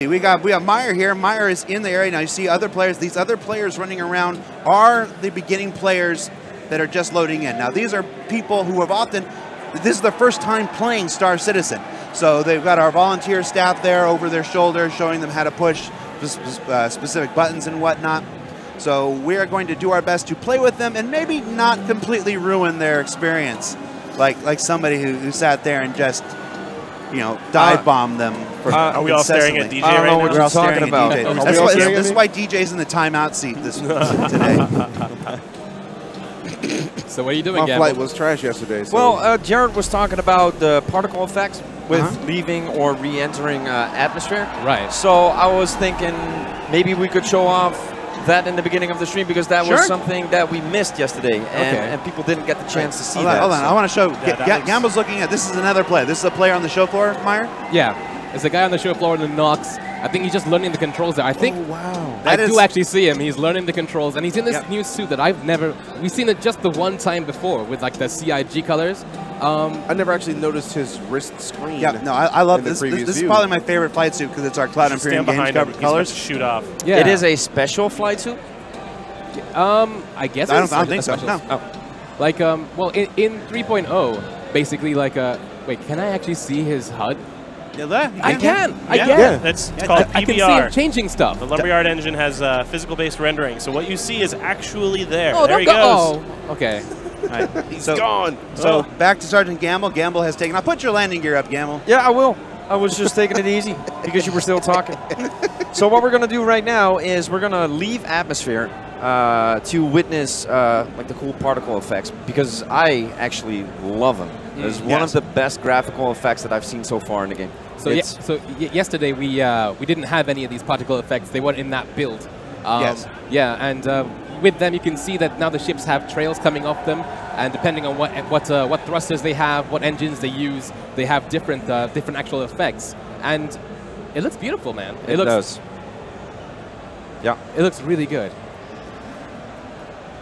We got Meyer here. Meyer is in the area now. You see other players. These other players running around are the beginning players that are just loading in. Now these are people who have often, this is their first time playing Star Citizen. So they've got our volunteer staff there over their shoulder showing them how to push specific buttons and whatnot. So we are going to do our best to play with them and maybe not completely ruin their experience like somebody who sat there and just, you know, dive bomb them. For are we all staring at DJ I don't know what right now? you're talking about. This is why DJ's in the timeout seat today. So what are you doing, My Gamble? flight was trash yesterday. So. Well, Jared was talking about the particle effects with leaving or re-entering atmosphere. Right. So I was thinking maybe we could show off that in the beginning of the stream because that was something that we missed yesterday, and people didn't get the chance to see that. Hold on, I want to show. Gamble's looking at this. Is another player. This is a player on the show floor, Meyer. Yeah, it's a guy on the show floor in the Nox. I think he's just learning the controls there. I think. Oh, wow. I do actually see him. He's learning the controls, and he's in this new suit that I've never. We've seen it just the one time before with like the CIG colors. I never actually noticed his wrist screen. Yeah, no, I love this. This is probably my favorite flight suit because it's our Cloud Imperium Games covered colors. Shoot off. Yeah. It is a special flight suit. I guess I don't think so. No. Oh. Like well, in 3.0, basically like wait, can I actually see his HUD? I can. That's called PBR. I can see him changing stuff. The Lumberyard Engine has physical-based rendering, so what you see is actually there. Oh, there he goes. Oh, okay. Right. He's gone. So back to Sergeant Gamble. Gamble has taken. I'll put your landing gear up, Gamble. Yeah, I will. I was just taking it easy because you were still talking. So what we're going to do right now is we're going to leave atmosphere to witness like the cool particle effects because I actually love them. It's one of the best graphical effects that I've seen so far in the game. So yesterday we didn't have any of these particle effects. They weren't in that build. Yes. Yeah, and with them you can see that now the ships have trails coming off them, and depending on what thrusters they have, what engines they use, they have different actual effects, and it looks beautiful, man. It does. Yeah, it looks really good.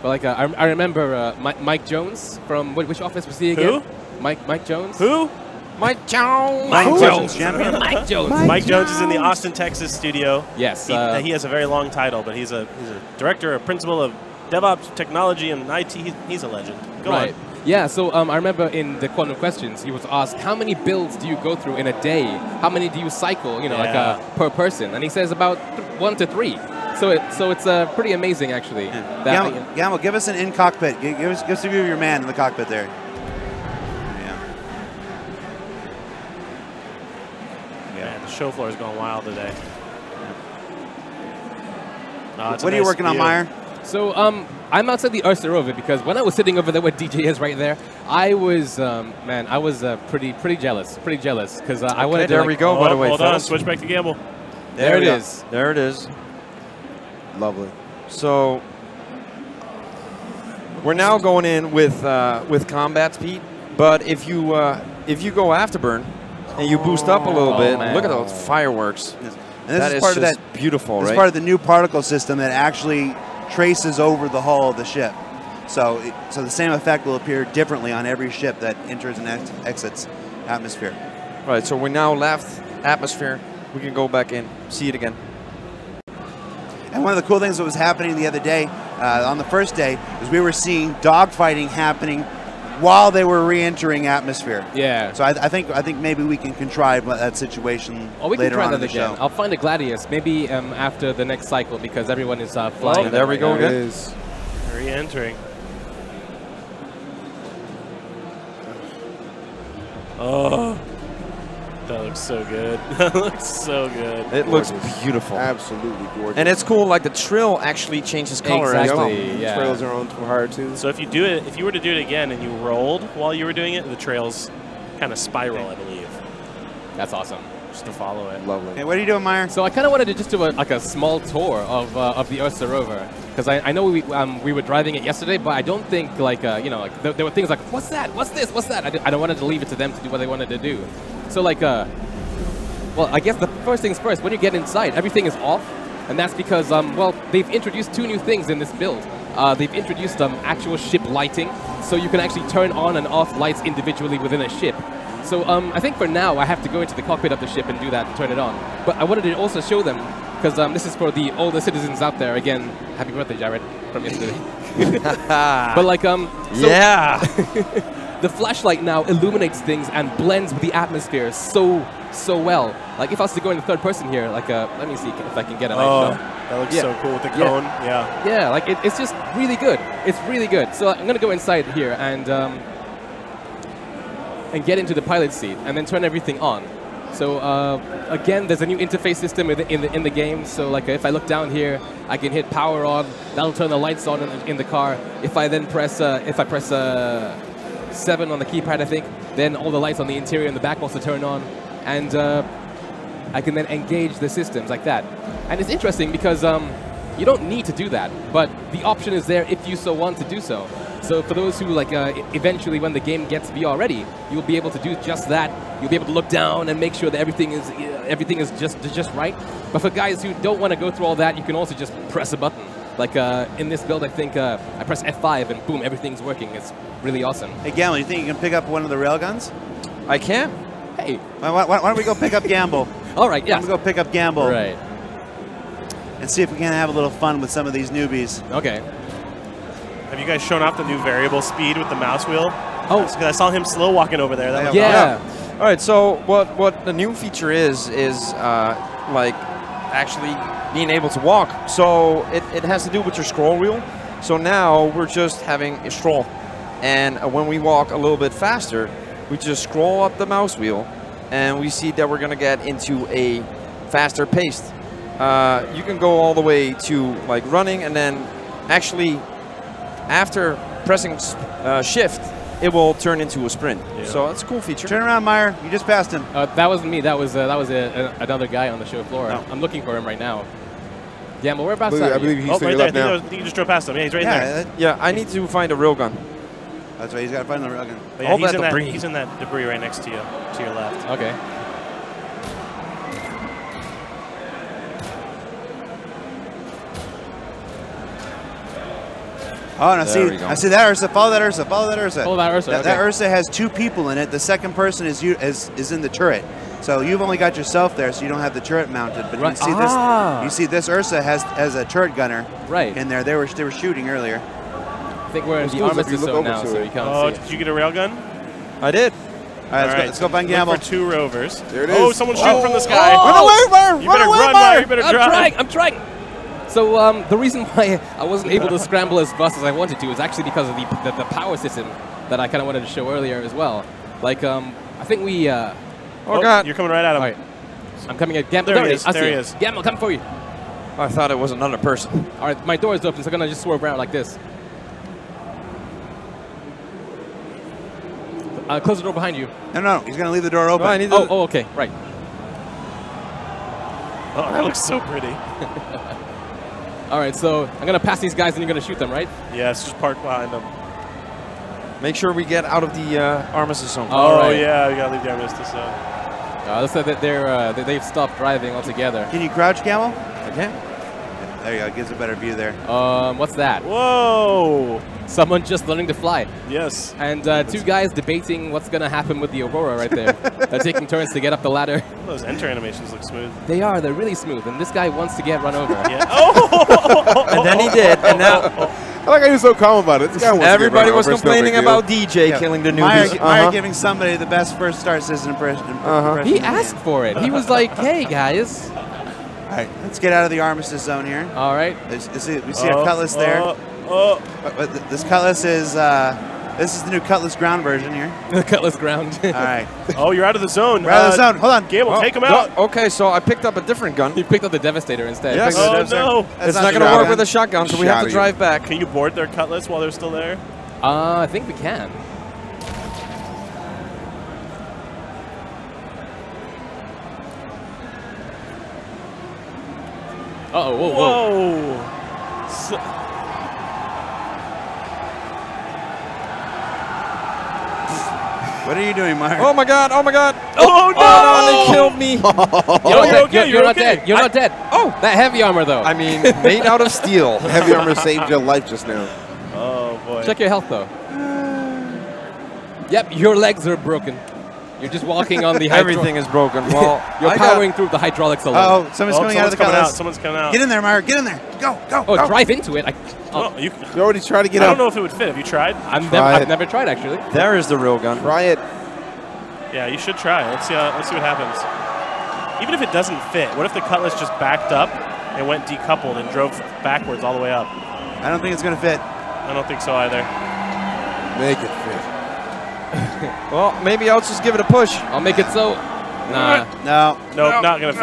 But like I remember Mike Jones from which office was he again? Who? Mike Jones. Who? Mike Jones. Mike Jones, champion. Mike Jones. Mike Jones is in the Austin, Texas studio. Yes. He has a very long title, but he's a director, a principal of DevOps technology and IT. He's a legend. Go on. Yeah, so I remember in the Quantum Questions, he was asked, how many builds do you go through in a day? How many do you cycle, you know, like per person? And he says about 1 to 3. So it's pretty amazing, actually. Yeah. Gamble, give us an in-cockpit. Give us a view of your man in the cockpit there. Man, the show floor is going wild today. What are you working on, Meyer? So I'm outside the Ursa because when I was sitting over there where DJ is right there, I was man, I was pretty jealous because I wanted to. There we go. By the way, hold on, switch back to Gamble. There it is. There it is. Lovely. So we're now going in with combat speed, but if you go afterburn and you boost up a little bit, look at those fireworks. And this is part of that beautiful, right? This is part of the new particle system that actually traces over the hull of the ship. So the same effect will appear differently on every ship that enters and exits atmosphere. Right, so we now left atmosphere. We can go back in, see it again. And one of the cool things that was happening the other day, on the first day, is we were seeing dogfighting happening while they were re-entering atmosphere. Yeah. So I think maybe we can contrive that situation later on in the show. I'll find a Gladius maybe after the next cycle because everyone is flying. Oh, there we go again. Re-entering. Oh, that looks so good. That looks so good. It looks beautiful. Absolutely gorgeous. And it's cool, like the trill actually changes color as well. Yeah. Trails are on fire too. So if you were to do it again and you rolled while you were doing it, the trails kind of spiral, I believe. That's awesome. Just to follow it. Lovely. Hey, what are you doing, Meyer? So I kind of wanted to just do a small tour of the Ursa rover because I know we were driving it yesterday, but I don't think you know, like there were things like what's that, what's this, what's that. I don't wanted to leave it to them to do what they wanted to do. So like well, I guess the first things first. When you get inside, everything is off, and that's because well, they've introduced 2 new things in this build. They've introduced actual ship lighting, so you can actually turn on and off lights individually within a ship. So I think for now I have to go into the cockpit of the ship and do that and turn it on. But I wanted to also show them, because this is for the older citizens out there. Again, happy birthday, Jared, from yesterday. But like, so yeah. the flashlight now illuminates things and blends with the atmosphere so well. Like if I was to go in the third person here, like let me see if I can get a nice shot. That looks so cool with the cone. Yeah. Yeah, like it's just really good. It's really good. So I'm gonna go inside here and get into the pilot seat and then turn everything on. So again, there's a new interface system in the game. So like if I look down here, I can hit power on. That'll turn the lights on in the car. If I then press 7 on the keypad, I think, then all the lights on the interior and the back also turn on, and I can then engage the systems like that. And it's interesting because you don't need to do that, but the option is there if you so want to do so. So for those who like eventually when the game gets VR ready, you'll be able to do just that. You'll be able to look down and make sure that everything is just right. But for guys who don't want to go through all that, you can also just press a button. Like in this build, I think I press F5 and boom, everything's working. It's really awesome. Hey, Gamble, you think you can pick up one of the railguns? I can. Hey. Why don't we go pick up Gamble? All right, yeah. Let's go pick up Gamble. Right. And see if we can't have a little fun with some of these newbies. Okay. Have you guys shown off the new variable speed with the mouse wheel? Oh, because I saw him slow walking over there. That was yeah. awesome. All right. So what the new feature is like actually being able to walk. So it has to do with your scroll wheel. So now we're just having a scroll, and when we walk a little bit faster, we just scroll up the mouse wheel, and we see that we're gonna get into a faster pace. You can go all the way to like running, and then actually after pressing shift, it will turn into a sprint. Yeah. So that's a cool feature. Turn around, Meyer. You just passed him. That wasn't me. That was another guy on the show floor. Oh. I'm looking for him right now. Gamble, whereabouts I believe he's to right your there. left now. I think you just drove past him. Yeah, he's right there. Yeah, I need to find a railgun. That's right. He's got to find the railgun. But yeah, he's in that debris right next to you, to your left. Okay. Oh, no, I see that Ursa. Follow that Ursa. Follow that Ursa. Follow that Ursa. That Ursa has 2 people in it. The second person is in the turret. So you've only got yourself there, so you don't have the turret mounted. But you see this. You see this Ursa has a turret gunner. Right. In there. They were shooting earlier. I think we're in the armistice zone now, so you can't see. Did you get a railgun? I did. All right, let's go find Gamble. For 2 rovers. There it is. Oh, someone's shooting from the sky. Run away, Meyer! You better run, Meyer. You better drive. I'm trying. So the reason why I wasn't able to scramble as fast as I wanted to is actually because of the power system that I kind of wanted to show earlier as well. Like I think we. Oh God! You're coming right at him. All right. I'm coming at Gamble. There he is. There he is. Gamble, come for you. I thought it was another person. All right, my door is open, so I'm gonna just swerve around like this. Close the door behind you. No, he's going to leave the door open. Oh, okay, right. Oh, that looks so pretty. All right, so I'm gonna pass these guys, and you're gonna shoot them, right? Yes, just park behind them. Make sure we get out of the armistice zone. Oh, right. Yeah, we gotta leave the armistice zone. Looks like that they've stopped driving altogether. Can you crouch, Gamble? Okay. There you go. Gives a better view there. What's that? Whoa! Someone just learning to fly. Yes. And 2 guys debating what's gonna happen with the Aurora right there. They're taking turns to get up the ladder. Those enter animations look smooth. They are. They're really smooth. And this guy wants to get run over. Yeah. Oh! And then he did. And now I like how you're so calm about it. This guy wants everybody to was complaining about DJ killing the newbies. Meyer giving somebody the best first start system impression. He asked for it. He was like, "Hey guys." All right, let's get out of the armistice zone here. All right. We see a Cutlass there. But this Cutlass is this is the new Cutlass ground version here. The Cutlass ground. All right. Oh, you're out of the zone. We're out of the zone. Hold on. Gamble, take him out. Okay, so I picked up a different gun. He picked up the Devastator instead. Yes. Oh, no. It's not going to work with a shotgun, so we have to drive back. Can you board their Cutlass while they're still there? I think we can. Uh-oh, whoa. So What are you doing, Meyer? Oh my God! Oh my God! Oh no! Oh, they killed me. You're not dead. You're not dead. Oh, that heavy armor though. I mean, made out of steel. Heavy armor saved your life just now. Oh boy. Check your health though. Yep, your legs are broken. You're just walking on the Everything is broken. Well, You're powering through the hydraulics alone. Oh, someone's coming out of the cutlass. Someone's coming out. Get in there, Meyer. Get in there. Go, go, Oh, go. drive into it. Oh, you already tried to get I up. don't know if it would fit. Have you tried? I've never tried, actually. There is the real gun. Try it. Yeah, you should try. Let's see what happens. Even if it doesn't fit, what if the cutlass just backed up and went decoupled and drove backwards all the way up? I don't think it's going to fit. I don't think so either. Make it fit. Well, maybe I'll just give it a push. I'll make it so. Nah. No. Nope, not going to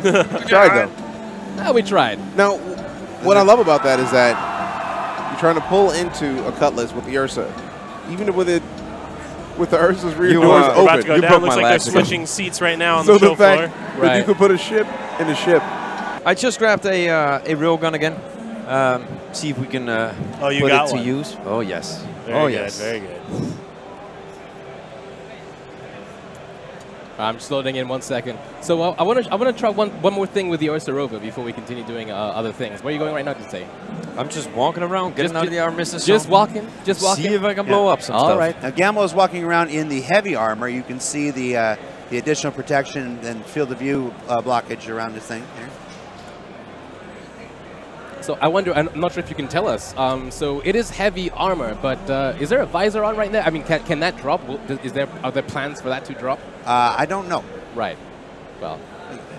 fit. Tried though. No, we tried. Now, what I love about that is that you're trying to pull into a cutlass with the Ursa, even with the Ursa's rear doors We're about to open. go You down. broke Looks my like they're last again. switching seats right now on So the show the fact floor. that Right. you could put a ship in a ship. I just grabbed a real gun again. See if we can Oh, you put got it to one. use. Oh, yes. Very good, very good. I'm just loading in 1 second. So I want to try one more thing with the Ursa Rover before we continue doing other things. Where are you going right now, to say? I'm just walking around, getting out of the armistice. Just walking. Just walking. See if I can blow up some All stuff. right. Now, Gamble is walking around in the heavy armor. You can see the additional protection and field of view blockage around this thing here. So I wonder, I'm not sure if you can tell us. So it is heavy armor, but is there a visor on right there? I mean, can that drop? Are there plans for that to drop? I don't know. Right. Well,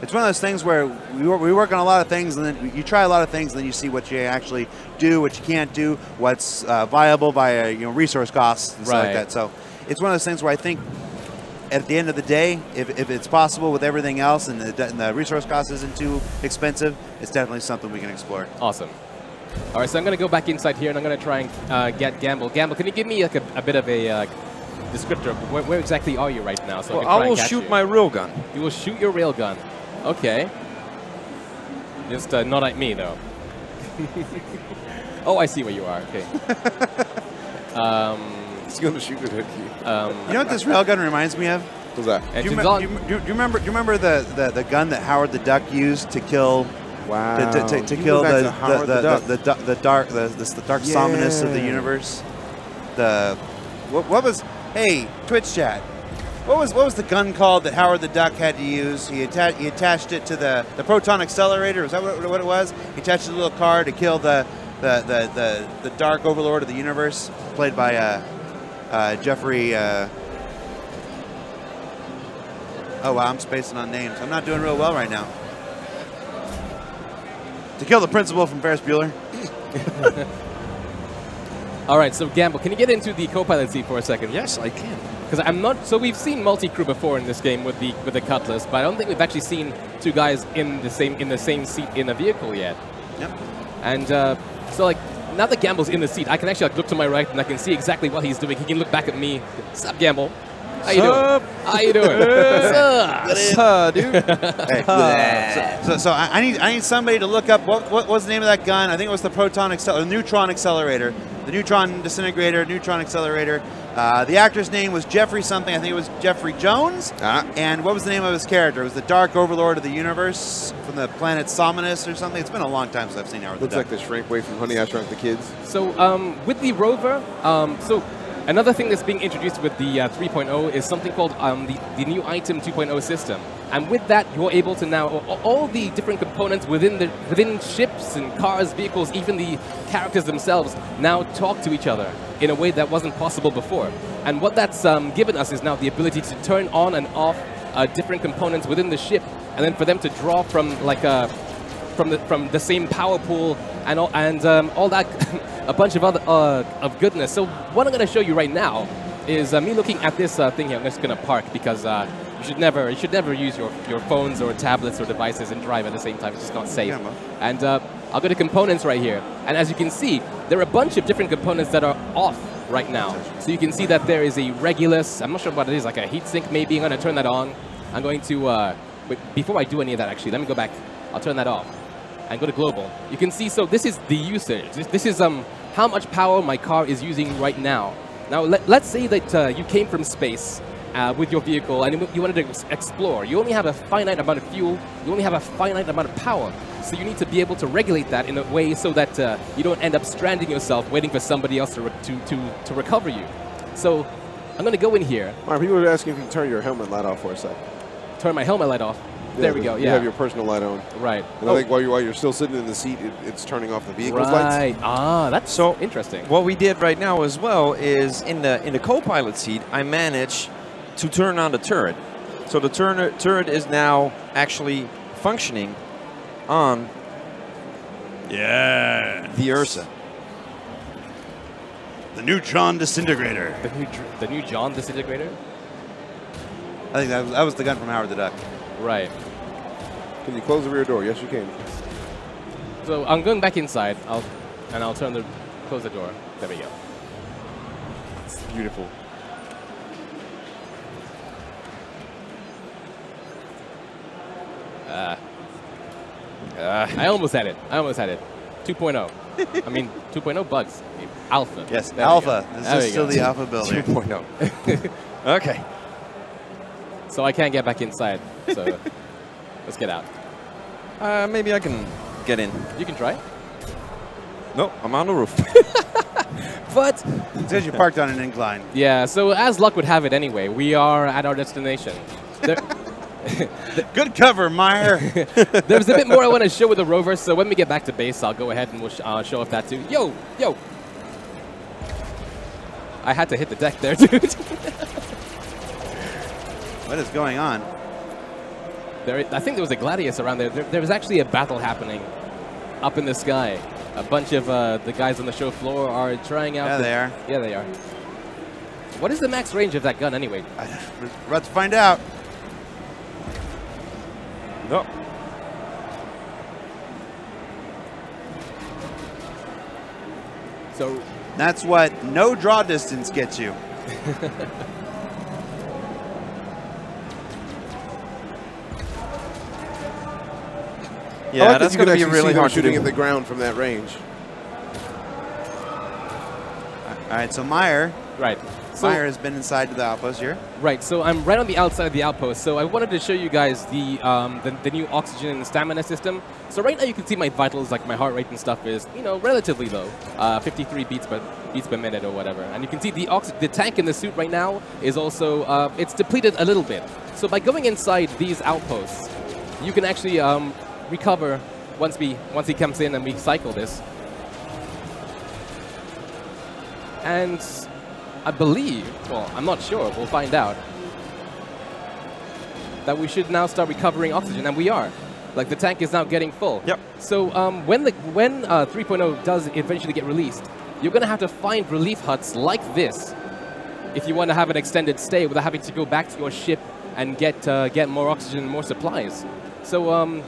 It's one of those things where we work on a lot of things, and then you try a lot of things, and then you see what you actually do, what you can't do, what's viable by resource costs, and stuff like that. So it's one of those things where I think at the end of the day, if it's possible with everything else, and the resource cost isn't too expensive, it's definitely something we can explore. awesome. All right, so I'm going to go back inside here, and I'm going to try and get Gamble. Gamble, can you give me like a bit of a descriptor? Where exactly are you right now? So Well, I can try I will and catch shoot you. my real gun. You will shoot your railgun. Okay. Just not at me, though. Oh, I see where you are. Okay. He's going to shoot it at you. You know what this railgun reminds me of? What's that? Do you, Engines do on. you remember the gun that Howard the Duck used to kill Wow. to You kill went back to Howard the dark somberness of the Yeah. universe? What was, hey, Twitch chat, what was the gun called that Howard the Duck had to use? He attached it to the proton accelerator. Was that what it was? He attached a little car to kill the dark overlord of the universe, played by Jeffrey. Oh wow, I'm spacing on names. I'm not doing real well right now. To kill the principal from Ferris Bueller. All right, so Gamble, can you get into the co-pilot seat for a second? Yes, I can. Because I'm not. So we've seen multi-crew before in this game with the Cutlass, but I don't think we've actually seen two guys in the same seat in a vehicle yet. Yep. And so like now that Gamble's in the seat, I can actually look to my right and I can see exactly what he's doing. He can look back at me. What's up, Gamble? How you doing? How you doing? What's up? Dude. Hey, so I need somebody to look up what was the name of that gun. I think it was the neutron accelerator, the neutron disintegrator, neutron accelerator. The actor's name was Jeffrey something. I think it was Jeffrey Jones. And what was the name of his character? It was the Dark Overlord of the Universe from the planet Sominus or something. It's been a long time since I've seen Howard the Looks Duck. like the shrink way from Honey, I Shrunk the Kids. So with the rover, so another thing that's being introduced with the 3.0 is something called the new item 2.0 system. And with that, you're able to now, all the different components within ships and cars, vehicles, even the characters themselves, now talk to each other in a way that wasn't possible before. And what that's given us is now the ability to turn on and off different components within the ship, and then for them to draw from like from the same power pool and all that, a bunch of other of goodness. So what I'm going to show you right now is me looking at this thing here. I'm just going to park because you should never use your phones or tablets or devices and drive at the same time. It's just not safe. Yeah, and I'll go to components right here. And as you can see, there are a bunch of different components that are off right now. So you can see that there is a Regulus. I'm not sure what it is, like a heatsink maybe. I'm going to turn that on. I'm going to, wait, before I do any of that actually, let me go back. I'll turn that off and go to global. You can see, so this is the usage. This is how much power my car is using right now. Now, let's say that you came from space with your vehicle and you wanted to explore. You only have a finite amount of fuel. You only have a finite amount of power. So you need to be able to regulate that in a way so that you don't end up stranding yourself waiting for somebody else to recover you. So I'm going to go in here. All right, people are asking if you can turn your helmet light off for a sec. Turn my helmet light off. Yeah, there we go. You Yeah. have your personal light on. Right. And I think while you're still sitting in the seat, it's turning off the vehicle's lights. Right. Ah, that's so interesting. What we did right now as well is in the co-pilot seat, I managed to turn on the turret. So the turret is now actually functioning on the Ursa. The neutron disintegrator. The new John disintegrator? I think that was the gun from Howard the Duck. Right. Can you close the rear door? Yes, you can. So I'm going back inside. I'll close the door. There we go. It's beautiful. I almost had it. 2.0. I mean, 2.0 bugs. Alpha. Yes, There alpha. we go. This is still the alpha builder. 2.0. Okay. So I can't get back inside. So let's get out. Maybe I can get in. You can try. No, I'm on the roof. But It says you parked on an incline. yeah, so as luck would have it anyway, we are at our destination. Good cover, Meyer. There's a bit more I want to show with the rover, so when we get back to base, I'll go ahead and we'll show off that too. Yo! I had to hit the deck there, dude. What is going on? I think there was a Gladius around there. There was actually a battle happening up in the sky. A bunch of the guys on the show floor are trying out. Yeah, they are. Yeah, they are. What is the max range of that gun anyway? Let's find out. No. So That's what no draw distance gets you. Yeah, that's going to be really hard to shooting do. at the ground from that range. All right, so Meyer right. So, has been inside the outpost here. right, so I'm right on the outside of the outpost. So I wanted to show you guys the new oxygen and stamina system. So right now you can see my vitals, like my heart rate and stuff is, relatively low, 53 beats per minute or whatever. And you can see the tank in the suit right now is also it's depleted a little bit. So by going inside these outposts, you can actually recover once he comes in and we cycle this. And I believe, well, I'm not sure, we'll find out, that we should now start recovering oxygen, and we are. Like, the tank is now getting full. Yep. So when 3.0 does eventually get released, you're going to have to find relief huts like this if you want to have an extended stay without having to go back to your ship and get more oxygen and more supplies. So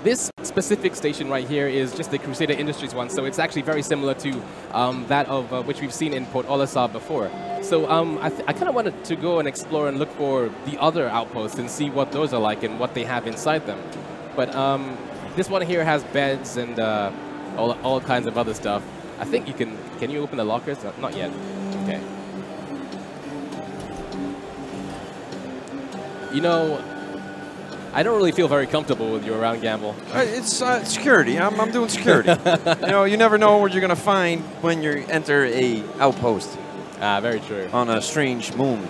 this specific station right here is just the Crusader Industries one, so it's actually very similar to that of which we've seen in Port Olisar before. So I kind of wanted to go and explore and look for the other outposts and see what those are like and what they have inside them. But this one here has beds and all kinds of other stuff. I think you can you open the lockers? Not yet. Okay. I don't really feel very comfortable with you around, Gamble. It's security. I'm doing security. You never know what you're going to find when you enter a outpost. Ah, very true. On a strange moon.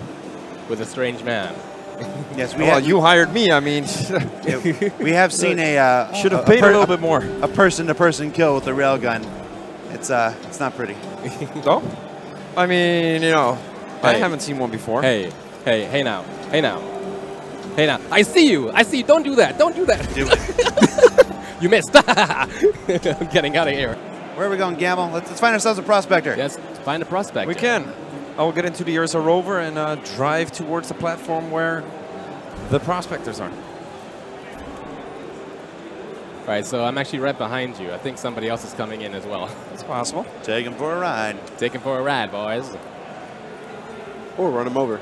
With a strange man. Yes, you hired me. I mean, we have seen a should have paid a little bit more. A person-to-person kill with the railgun. It's not pretty. No, I mean, I haven't seen one before. Hey now. I see you. Don't do that. Don't do that. Do it. You missed. I'm getting out of here. Where are we going, Gamble? Let's find ourselves a prospector. Yes, find a prospector. We can. I'll get into the Ursa rover and drive towards the platform where the prospectors are. Right, so I'm actually right behind you. I think somebody else is coming in as well. It's possible. Take him for a ride. Take him for a ride, boys. Or run him over.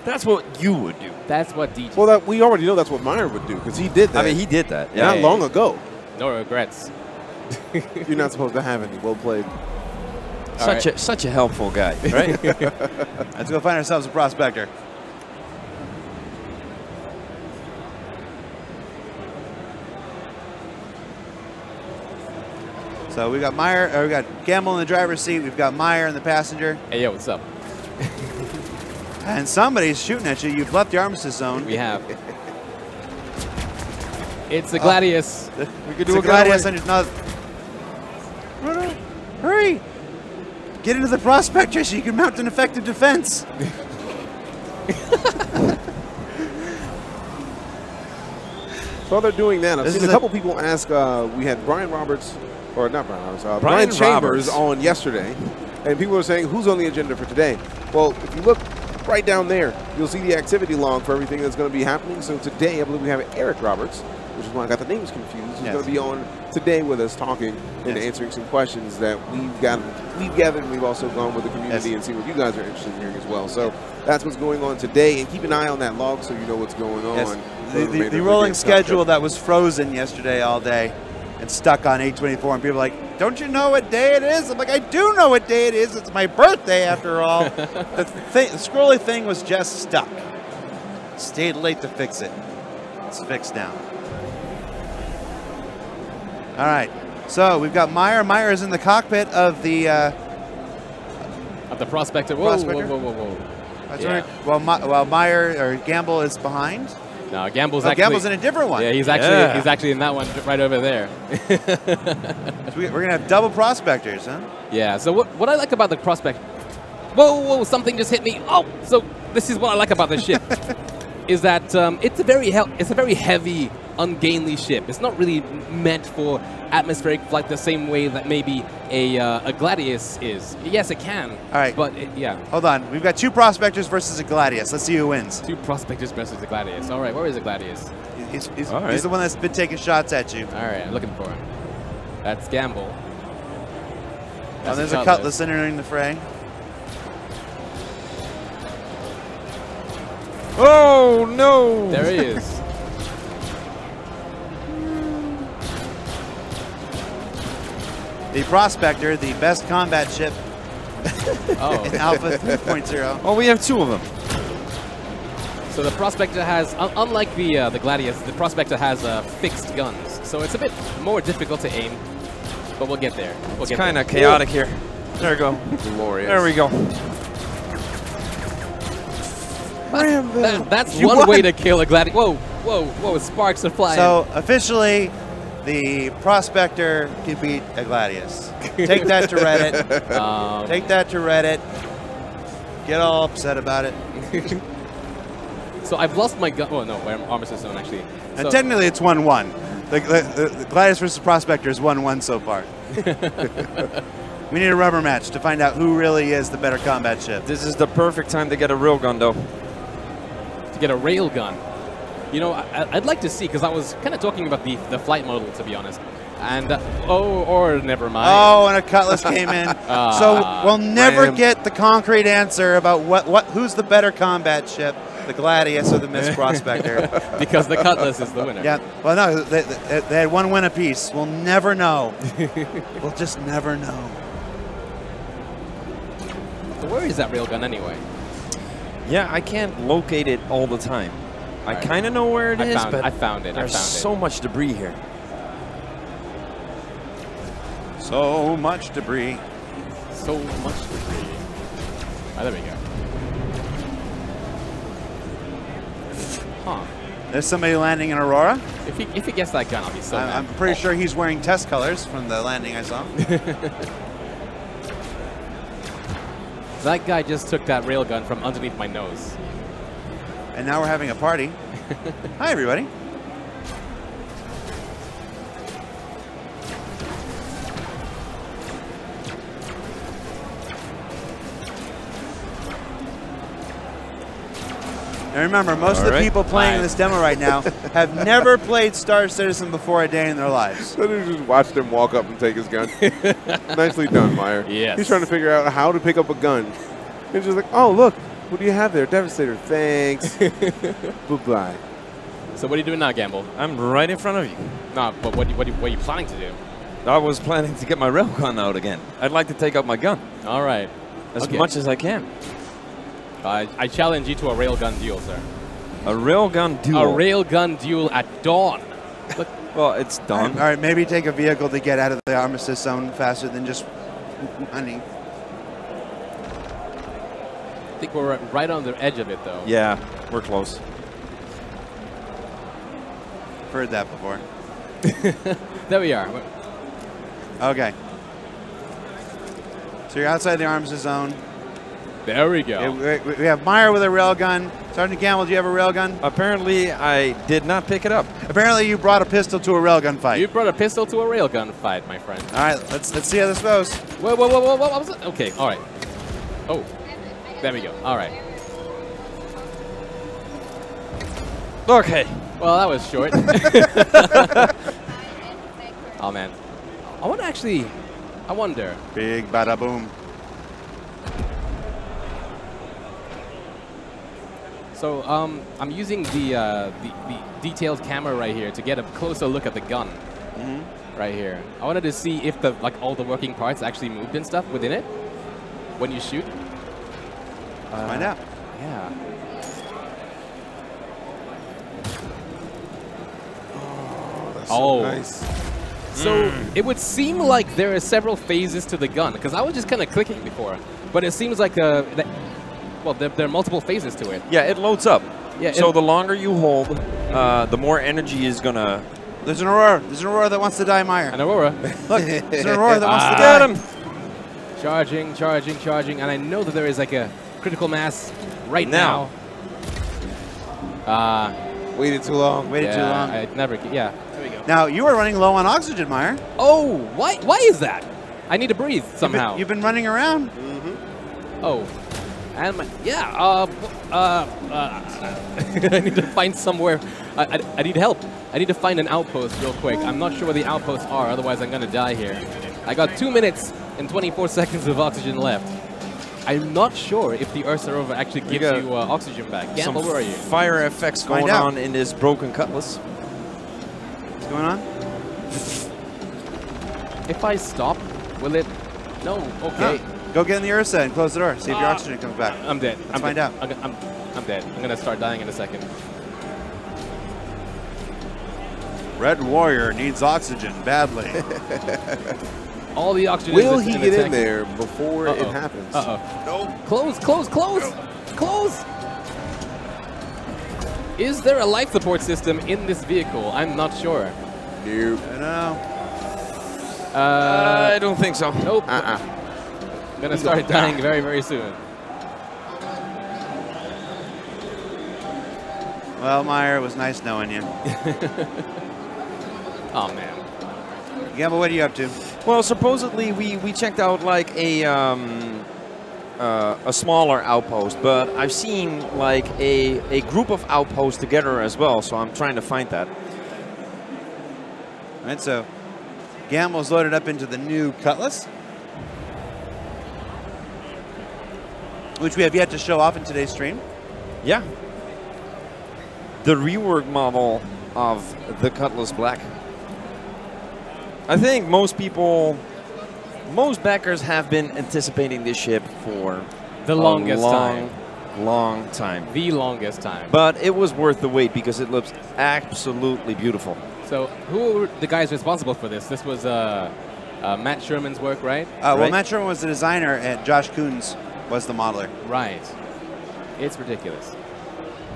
That's what you would do. That's what DJ. Well, we already know that's what Meyer would do because he did that. I mean, he did that. Yeah. Not long ago. No regrets. You're not supposed to have any. Well played. Such a helpful guy, right? Let's go find ourselves a prospector. So we got we got Gamble in the driver's seat. We've got Meyer in the passenger. Hey, yo, what's up? And somebody's shooting at you. You've left the armistice zone. We have. It's the Gladius. We could do a Gladius and another. Run, hurry! Get into the Prospector so you can mount an effective defense. So while they're doing that, I've seen a couple people ask. We had Brian Roberts, or not Brian Roberts, Brian Chambers on yesterday, and people were saying, who's on the agenda for today? Well, if you look right down there, you'll see the activity log for everything that's going to be happening. So today, I believe we have Eric Roberts, which is why I got the names confused. He's going to be on today with us talking and answering some questions that we've gathered, and we've also gone with the community and see what you guys are interested in hearing as well. So that's what's going on today, and keep an eye on that log so you know what's going on. The rolling schedule that was frozen yesterday all day and stuck on 8/24, and people are like, don't you know what day it is? I'm like, I do know what day it is. It's my birthday after all. The scrolly thing was just stuck. Stayed late to fix it. It's fixed now. All right, so we've got Meyer. Meyer is in the cockpit of the Prospector. Prospector. Whoa. That's right. While Meyer or Gamble is behind. No, Gamble's Gamble's in a different one. Yeah, he's actually in that one right over there. So we're gonna have double Prospectors, huh? Yeah. So what I like about the Prospector. Whoa! Something just hit me. Oh, so this is what I like about this ship, is that it's a very heavy, ungainly ship. It's not really meant for atmospheric flight the same way that maybe a Gladius is. Yes, it can. All right. But yeah. Hold on. We've got 2 Prospectors versus a Gladius. Let's see who wins. 2 Prospectors versus the Gladius. All right. Where is the Gladius? He's the one that's been taking shots at you. All right. I'm looking for him. That's Gamble. And there's a Cutlass entering the fray. Oh, no! There he is. The Prospector, the best combat ship in Alpha 3.0. Oh, we have 2 of them. So the Prospector has, unlike the Gladius, the Prospector has fixed guns. So it's a bit more difficult to aim, but we'll get there. It's kind of chaotic here. There we go. Glorious. There we go. That's one way to kill a Gladius. Whoa, sparks are flying. So officially, the Prospector can beat a Gladius. Take that to Reddit. Take that to Reddit. Get all upset about it. So I've lost my gun. Oh no, we're armistice zone actually. And technically it's 1-1. The Gladius versus Prospector is 1-1 so far. We need a rubber match to find out who really is the better combat ship. This is the perfect time to get a real gun, though. To get a rail gun. You know, I'd like to see, because I was kind of talking about the flight model, to be honest. And, or never mind. Oh, and a Cutlass came in. So we'll never get the concrete answer about who's the better combat ship, the Gladius or the Miss Prospector. Because the Cutlass is the winner. Yeah, well, no, they had 1 win apiece. We'll never know. We'll just never know. So where is that railgun anyway? Yeah, I can't locate it all the time. I kind of know where it is, but I found it. There's so much debris here. So much debris. So much debris. Oh, there we go. Huh. There's somebody landing in Aurora. If he gets that gun, I'll be so mad. I'm pretty sure he's wearing test colors from the landing I saw. That guy just took that railgun from underneath my nose. And now we're having a party. Hi, everybody. And remember, most of the people playing this demo right now have never played Star Citizen before a day in their lives. So they just watched him walk up and take his gun. Nicely done, Meyer. Yes. He's trying to figure out how to pick up a gun. He's just like, oh, look, what do you have there? Devastator. Thanks. Bye-bye. So what are you doing now, Gamble? I'm right in front of you. No, but what are you planning to do? I was planning to get my railgun out again. I'd like to take out my gun. All right. As much as I can. I challenge you to a railgun duel, sir. A railgun duel? A railgun duel at dawn. Look. Well, it's dawn. All right, maybe take a vehicle to get out of the armistice zone faster than just running. think we're right on the edge of it, though. Yeah, we're close. Heard that before. There we are. Okay. So you're outside the arms zone. There we go. We have Meyer with a railgun. Sergeant Gamble, do you have a railgun? Apparently, I did not pick it up. Apparently, you brought a pistol to a railgun fight. You brought a pistol to a railgun fight, my friend. All right, let's see how this goes. Whoa, whoa, whoa, whoa, what was it? Okay, all right. Oh, there we go. All right. Okay. Well, that was short. Oh, man. I want to actually, I wonder. Big bada boom. So I'm using the detailed camera right here to get a closer look at the gun. Right here. I wanted to see if all the working parts actually moved and stuff within it when you shoot. Let's find out. Yeah. So nice. So it would seem like there are several phases to the gun, because I was just kind of clicking before, but it seems like well, there are multiple phases to it. Yeah, it loads up. Yeah. So the longer you hold, the more energy is gonna. There's an Aurora. There's an Aurora that wants to die, Meyer. An Aurora. Look, there's an Aurora that wants to die. Get him! Charging, charging, charging, and I know that there is like a critical mass right now. Waited too long. Waited too long. I never. Yeah. There we go. Now, you are running low on oxygen, Meyer. Oh, why is that? I need to breathe somehow. You've been running around. Oh. And I need to find somewhere. I need help. I need to find an outpost real quick. I'm not sure where the outposts are, otherwise I'm gonna die here. I got 2 minutes and 24 seconds of oxygen left. I'm not sure if the Ursa rover actually gives you oxygen back. Gamble, where are you? Fire effects going on in this broken cutlass. What's going on? If I stop, will it? No. Okay. No. Go get in the Ursa and close the door. See if your oxygen comes back. I'm dead. Let's find out. I'm dead. I'm gonna start dying in a second. Red Warrior needs oxygen badly. All the oxygen. Will is he in get tank. in there before it happens? No. Close, close, close, close. Is there a life support system in this vehicle? I'm not sure. Nope. I don't know. I don't think so. Nope. Gonna start dying very, very soon. Well, Meyer, it was nice knowing you. Oh man. Gamble, what are you up to? Well, supposedly we checked out like a smaller outpost, but I've seen like a group of outposts together as well, so I'm trying to find that. All right, so Gamble's loaded up into the new Cutlass, which we have yet to show off in today's stream. Yeah. The rework model of the Cutlass Black. I think most backers have been anticipating this ship for the longest long time. time. The longest time. But it was worth the wait because it looks absolutely beautiful. So who were the guys responsible for this? This was Matt Sherman's work, right? Well, Matt Sherman was the designer, and Josh Coons was the modeler. Right. It's ridiculous.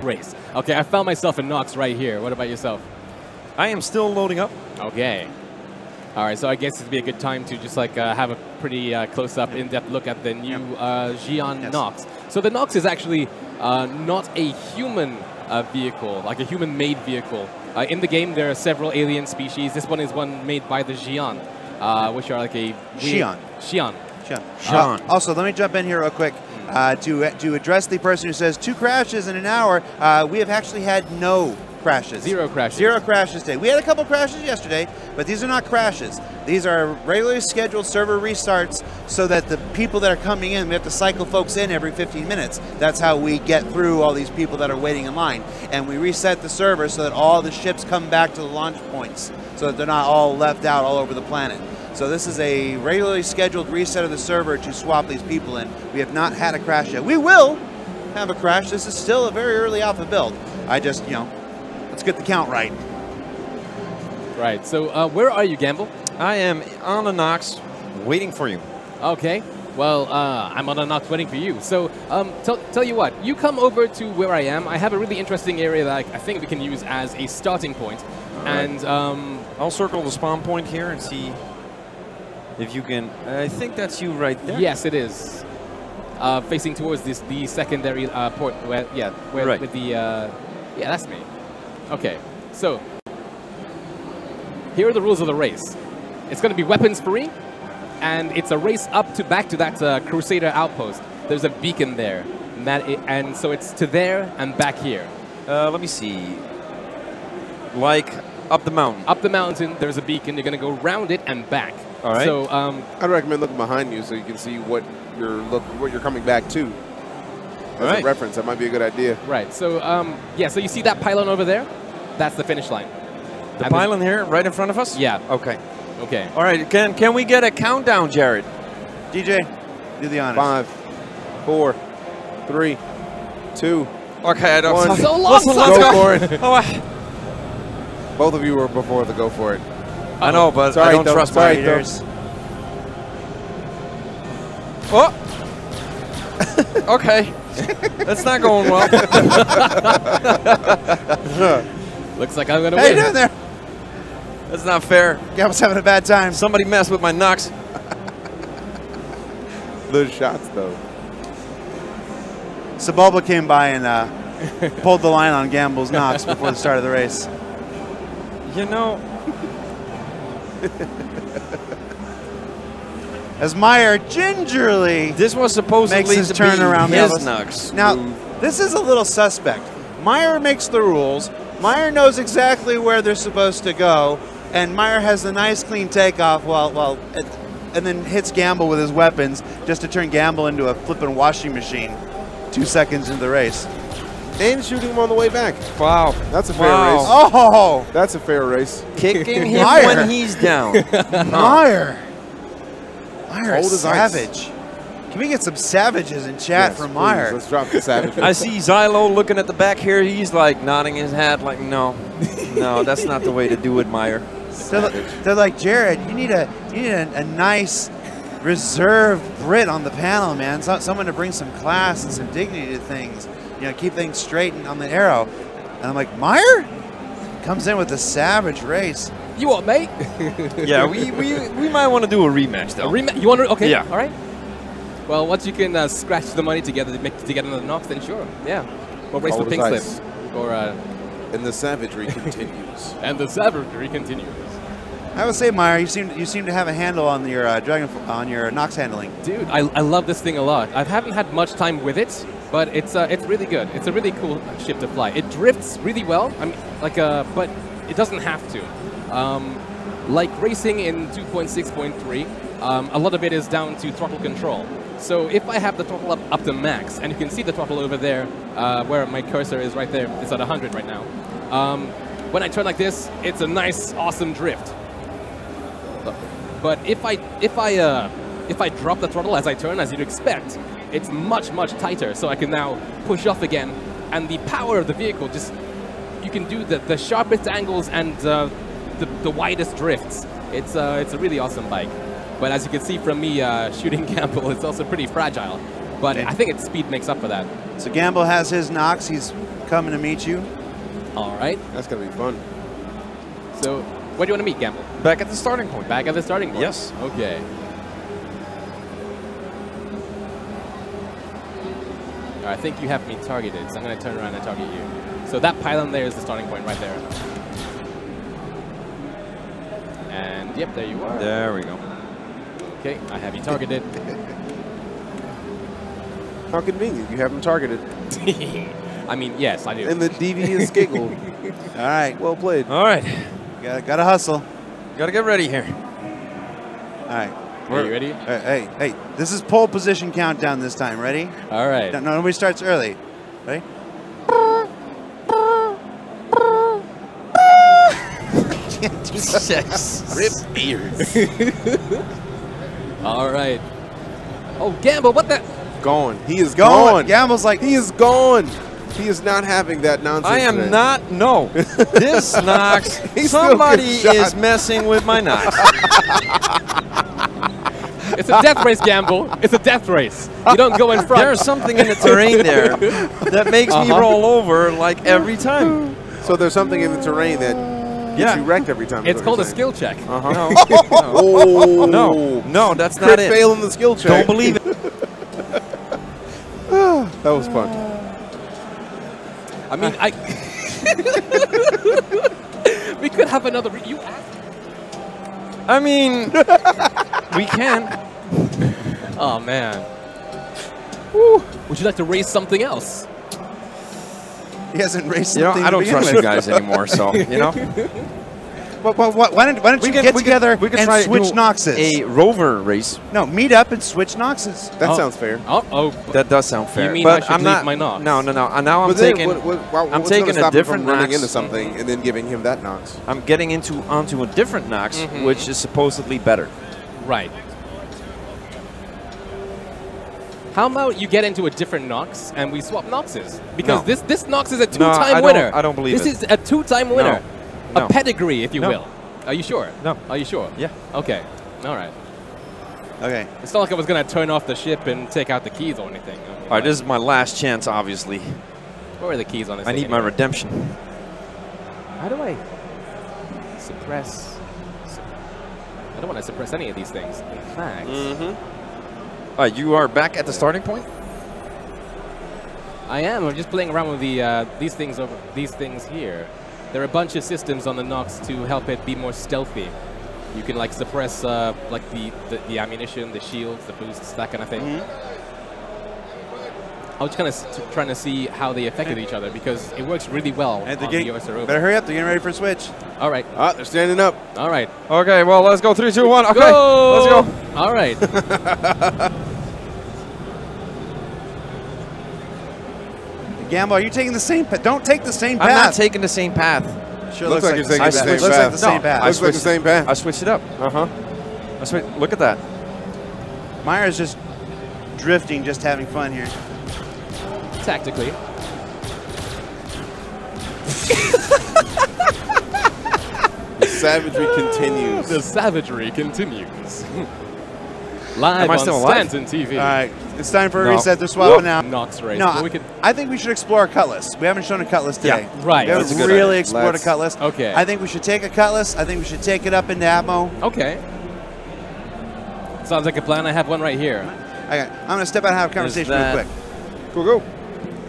Race. Okay, I found myself in Nox right here. What about yourself? I am still loading up. Okay. All right, so I guess it'd be a good time to just like have a pretty close-up, in-depth look at the new Xi'an Nox. So the Nox is actually not a human vehicle, like a human-made vehicle. In the game, there are several alien species. This one is one made by the Xi'an, which are like a Xi'an. Also, let me jump in here real quick. To address the person who says 2 crashes in an hour, we have actually had no crashes. 0 crashes. 0 crashes today. We had a couple crashes yesterday, but these are not crashes. These are regularly scheduled server restarts so that the people that are coming in, we have to cycle folks in every 15 minutes. That's how we get through all these people that are waiting in line. And we reset the server so that all the ships come back to the launch points so that they're not all left out all over the planet. So this is a regularly scheduled reset of the server to swap these people in. We have not had a crash yet. We will have a crash. This is still a very early alpha build. I just, let's get the count right. Right. So where are you, Gamble? I am on the Nox, waiting for you. Okay. Well, I'm on a Nox waiting for you. So, tell you what, you come over to where I am. I have a really interesting area that I think we can use as a starting point. And I'll circle the spawn point here and see if you can. I think that's you right there. Yes, it is. Facing towards the secondary port. Where, right. With the yeah, that's me. Okay, so here are the rules of the race. It's going to be weapons free. And it's a race up to back to that Crusader outpost. There's a beacon there, and so it's to there and back here. Let me see. Like up the mountain. Up the mountain, there's a beacon. You're going to go round it and back. All right. So I'd recommend looking behind you so you can see what you're coming back to. As a reference, that might be a good idea. Right. So yeah. So you see that pylon over there? That's the finish line. The pylon here, right in front of us. Yeah. Okay. Okay. All right. Can we get a countdown, Jared? DJ, do the honors. 5, 4, 3, 2. Okay, I don't. 1. So long. Let's Go for it. Oh, Both of you were before the go for it. I know, but Sorry, I don't though. trust Sorry, my though. ears. Oh. Okay. That's not going well. Looks like I'm going to How you win. doing there? That's not fair. Gamble's having a bad time. Somebody messed with my Nox. Those shots, though. Sebulba came by and pulled the line on Gamble's Nox before the start of the race. You know. As Meyer gingerly This was supposedly makes his to turn be around the his others. Nox. Now, this is a little suspect. Meyer makes the rules. Meyer knows exactly where they're supposed to go, and Meyer has a nice clean takeoff and then hits Gamble with his weapons just to turn Gamble into a flippin' washing machine 2 seconds into the race. And shooting him on the way back. Wow. That's a fair Wow. race. Oh! That's a fair race. Kicking him Meyer. when he's down. Meyer! Meyer Cold is as ice. savage. Can we get some savages in chat Yes, from please. Meyer? Let's drop the savage. I see Xylo looking at the back here. He's like nodding his head like, no. No, that's not the way to do it, Meyer. They're like, Jared, you need a nice reserved Brit on the panel, man. Someone to bring some class and some dignity to things. You know, keep things straight and on the arrow. And I'm like, Meyer comes in with a savage race. You what, mate? Yeah, we might want to do a rematch, though. A rematch? You want to? Okay. Yeah. All right. Well, once you can scratch the money together to get another Nox, then sure. Yeah. We'll race for Cold pink as slips. Or And the savagery continues. and the savagery continues. I would say, Meyer, you seem to have a handle on your your Nox handling. Dude, I love this thing a lot. I haven't had much time with it, but it's really good. It's a really cool ship to fly. It drifts really well. I mean, but it doesn't have to. Like racing in 2.6.3, a lot of it is down to throttle control. So if I have the throttle up to max, and you can see the throttle over there, where my cursor is right there, it's at 100 right now. When I turn like this, it's a nice, awesome drift. But if I drop the throttle as I turn, as you'd expect, it's much, much tighter. So I can now push off again, and the power of the vehicle you can do the sharpest angles and the widest drifts. It's a really awesome bike. But as you can see from me shooting Gamble, it's also pretty fragile. But I think its speed makes up for that. So Gamble has his Nox. He's coming to meet you. All right. That's going to be fun. So where do you want to meet, Gamble? Back at the starting point. Back at the starting point? Yes. Okay. All right, I think you have me targeted, so I'm going to turn around and target you. So that pylon there is the starting point right there. And yep, there you are. There we go. Okay, I have you targeted. How convenient. You have him targeted. I mean, yes, I do. And the devious giggle. All right. Well played. All right. Gotta hustle. Got to get ready here. All right. Are you ready? Hey, this is pole position countdown this time. Ready? All right. No, nobody starts early. Ready? Rip ears. All right. Oh, Gamble, what the? Gone. He is Gone. gone. Gamble's like, He is gone. He is not having that nonsense. I am today. not. No. This Nox. He still Somebody gets shot. is messing with my Nox. It's a death race, Gamble. It's a death race. You don't go in front. There's something in the terrain there that makes me roll over like every time. So there's something in the terrain that gets you wrecked every time. It's called a skill check. No, that's not it. Fail in the skill check. Don't believe it. That was fun. I mean, we could have another. I mean, we can. Oh man. Woo. Would you like to race something else? He hasn't raced something. I don't trust you guys anymore, so, you know. Why don't you get together and switch Noxes? A rover race. No, meet up and switch Noxes. That sounds fair. That does sound fair. You mean but I should leave my Nox? No. Now I'm taking. I'm taking a different Nox. Running into something and then giving him that Nox. I'm getting onto a different Nox, which is supposedly better. Right. How about you get into a different Nox and we swap Noxes? Because this Nox is a two-time winner. I don't believe it. This is a two-time winner. No. A pedigree, if you will. Are you sure? No. Are you sure? Yeah. Okay. All right. Okay. It's not like I was going to turn off the ship and take out the keys or anything. All right, this is my last chance, obviously. Where are the keys on this I thing need my anyway? redemption. How do I suppress? I don't want to suppress any of these things. In fact, You are back at the starting point? I am. I'm just playing around with the these things here. There are a bunch of systems on the Nox to help it be more stealthy. You can like suppress like the ammunition, the shields, the boosts, that kind of thing. I was kind of trying to see how they affected each other because it works really well on the OS Rover. Better hurry up, they're getting ready for a switch. All right. They're standing up. All right. Okay, well, let's go. 3, 2, 1. Okay, go! let's go. All right. Gamble, are you taking the same path? Don't take the same path. I'm not taking the same path. Sure Looks like you're taking the same Looks like path. the same path. Looks like the same path. I switched it up. Look at that. Myra's just drifting, just having fun here. Tactically. The savagery continues. The savagery continues. Live Am I on still alive? Stanton TV. All right, it's time for a reset. They're swapping out. Nox race. No, Well, we could I think we should explore a Cutlass. We haven't shown a Cutlass today. Yeah, right. We That's a haven't good really idea. explored a Cutlass. Okay. I think we should take a Cutlass. I think we should take it up into Atmo. Okay. Sounds like a plan. I have one right here. Okay, I'm going to step out and have a conversation real quick. Go.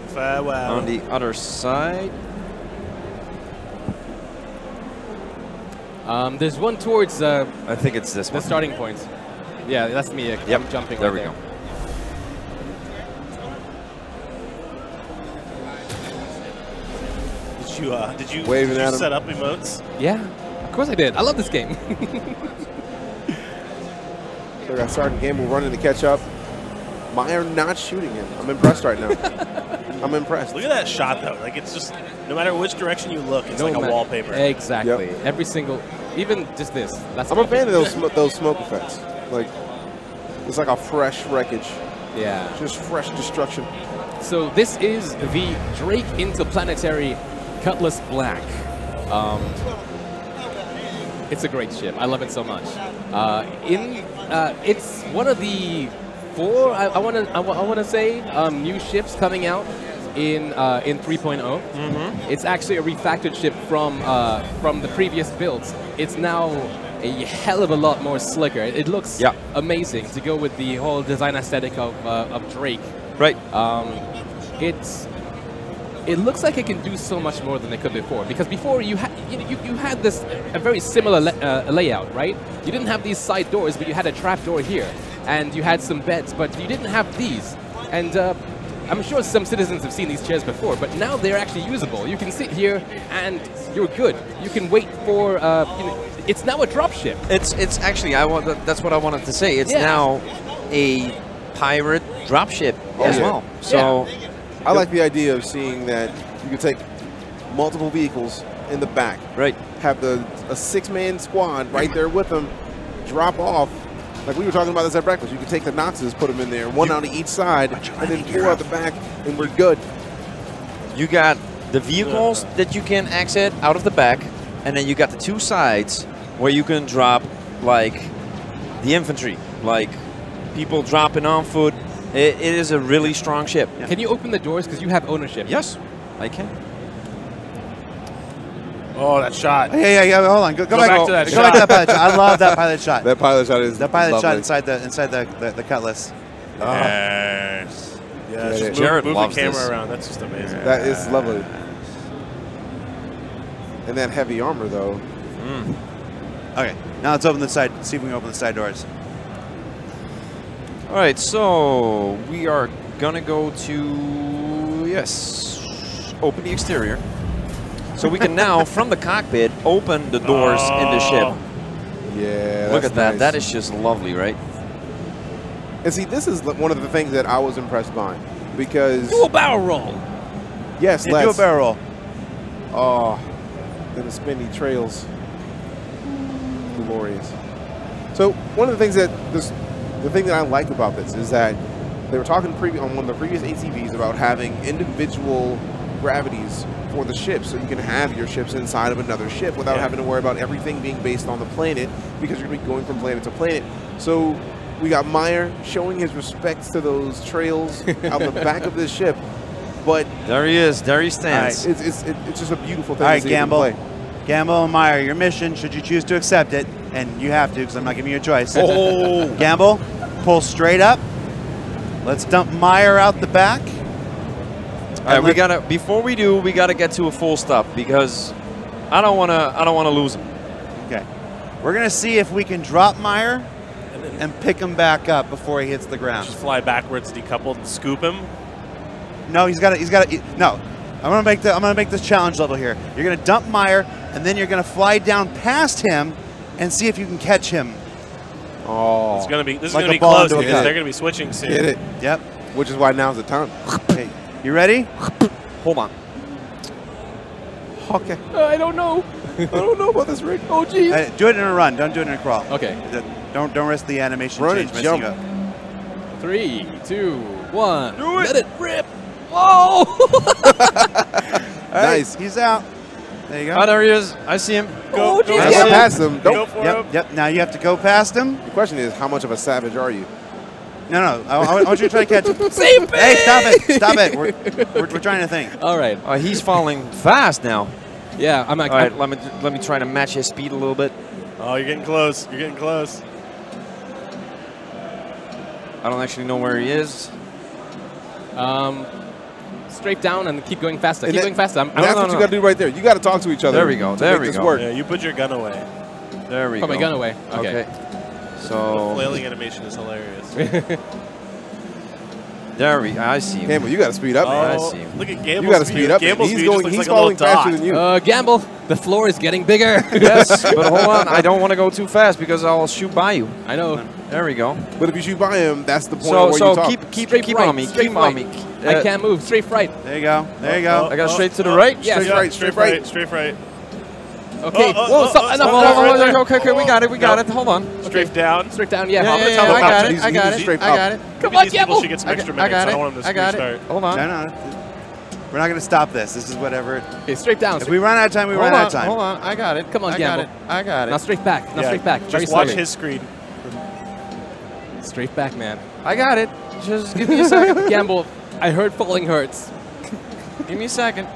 Farewell. On the other side. There's one towards I think it's this the one. starting point. Yeah, that's me. I'm jumping There right we go. Did you Waving at him. set up emotes? Yeah, of course I did. I love this game. So I got Sergeant Gamble running to catch up. Meyer not shooting him. I'm impressed right now. I'm impressed. Look at that shot, though. Like, it's just, no matter which direction you look, it's like a wallpaper. Exactly. Yep. Every single, even just this. That's I'm a fan of those smoke effects. Like, it's like a fresh wreckage. Yeah. Just fresh destruction. So this is the Drake Interplanetary Cutlass Black. It's a great ship. I love it so much. It's one of the 4, I want to say, new ships coming out in 3.0. It's actually a refactored ship from the previous builds. It's now a hell of a lot more slicker. It looks amazing to go with the whole design aesthetic of Drake. Right. It looks like it can do so much more than it could before. Because before you had this a very similar layout, right? You didn't have these side doors, but you had a trap door here, and you had some beds, but you didn't have these. And I'm sure some citizens have seen these chairs before, but now they're actually usable. You can sit here and you're good. You can wait for it's now a dropship. It's actually that's what I wanted to say. It's now a pirate dropship as well. So I like the idea of seeing that you could take multiple vehicles in the back. Right. Have a 6-man squad right there with them, drop off. Like we were talking about this at breakfast. You could take the Noxes, put them in there, one on each side, and then 4 out the back, and we're good. You got the vehicles that you can exit out of the back, and then you got the 2 sides where you can drop like the infantry, like people dropping on foot. It is a really strong ship. Can you open the doors because you have ownership? Yes, I can. Oh, that shot. Yeah. Hold on. Go back to that Go back to that pilot shot. I love that pilot shot. That pilot shot is That pilot lovely. shot inside the cutlass. Yes. Yeah, just Jared move loves the camera this. around. That's just amazing. That is lovely. And that heavy armor, though. Okay, now let's open the side. See if we can open the side doors. All right, so we are gonna go to open the exterior. So we can now, from the cockpit, open the doors in the ship. Yeah, Look at that. nice. That is just lovely, right? And see, this is one of the things that I was impressed by. Because, Do a barrel roll. yes, Yeah, do a let's. barrel roll. Oh, then the spinny trails. Glorious. So one of the things that the thing that I like about this is that they were talking on one of the previous ATVs about having individual gravities for the ship, so you can have your ships inside of another ship without having to worry about everything being based on the planet, because you're going to be going from planet to planet. So we got Meyer showing his respects to those trails on the back of this ship, but There he is. There he stands. it's just a beautiful thing All to right, see him Gamble. play. Gamble and Meyer, your mission, should you choose to accept it, and you have to because I'm not giving you a choice. Oh. Gamble, pull straight up. Let's dump Meyer out the back. All right, we gotta. Before we do, we gotta get to a full stop because I don't wanna lose him. Okay. We're going to see if we can drop Meyer and pick him back up before he hits the ground. Just fly backwards, decoupled, and scoop him. No, he's got to. No, I'm gonna make this challenge level here. You're gonna dump Meyer, and then you're gonna fly down past him, and see if you can catch him. Oh, It's gonna be. This Like is gonna a be ball close into a because cup. they're gonna be switching soon. hit it. Yep. Which is why now's the time. Okay. You ready? Hold on. Okay. I don't know. I don't know about this rig. Oh, geez. Do it in a run. Don't do it in a crawl. Okay. Don't risk the animation Run change and messing jump. you up. 3, 2, 1. Do it. Let it rip. Whoa! Nice. He's out. There you go. Oh, there he is. I see him. Go, go, As for I it. pass him, Go don't. for Yep. him. Yep. Now you have to go past him. The question is, how much of a savage are you? No. I want you to try to catch him. Save Hey, stop it! Stop it! We're trying to think. All right. He's falling fast now. Yeah, I'm like. All right, let me try to match his speed a little bit. Oh, you're getting close. You're getting close. I don't actually know where he is. Straight down and keep going faster. And Keep that- going faster. That's what you got to do right there. You got to talk to each other. There we go, to there make we this go. work. Yeah, you put your gun away. There we Put go. my gun away. Okay. The So flailing animation is hilarious. I see him. Campbell, you got to speed up, man. Oh, see him. look at Gamble's You got to speed up. Man. Gamble's He's speed just going. looks He's like a falling little faster dot. than you. Gamble, the floor is getting bigger. Yes, but hold on. I don't want to go too fast because I'll shoot by you. I know. There we go. But if you shoot by him, that's the point So where you talk. keep Straight on right, me. straight Keep on me. right. I can't move. Straight right. There you go. There you go. I got straight to the right? Yeah, straight right. Straight right. Okay. Oh, Whoa, stop. Enough. right there. Okay, we got it. We got it. Hold on. Straight down. Straight down. Yeah. Yeah, Hop yeah, the yeah, top I of got the it. He's I got it. straight I got up. it. Come Maybe on, these people Gamble. should get some I extra got minutes. I it. don't want them to I got it. restart. Hold on. No. We're not going to stop this. This is whatever. Okay, straight down. If we run out of time, we run out of time. Hold on. I got it. Come on, I got Gamble. it. I got Now it. straight back. Now Yeah, straight back. Very Just watch slowly. his screen. Straight back, man. I got it. Just give me a second. Gamble, I heard falling hurts. Give me a second.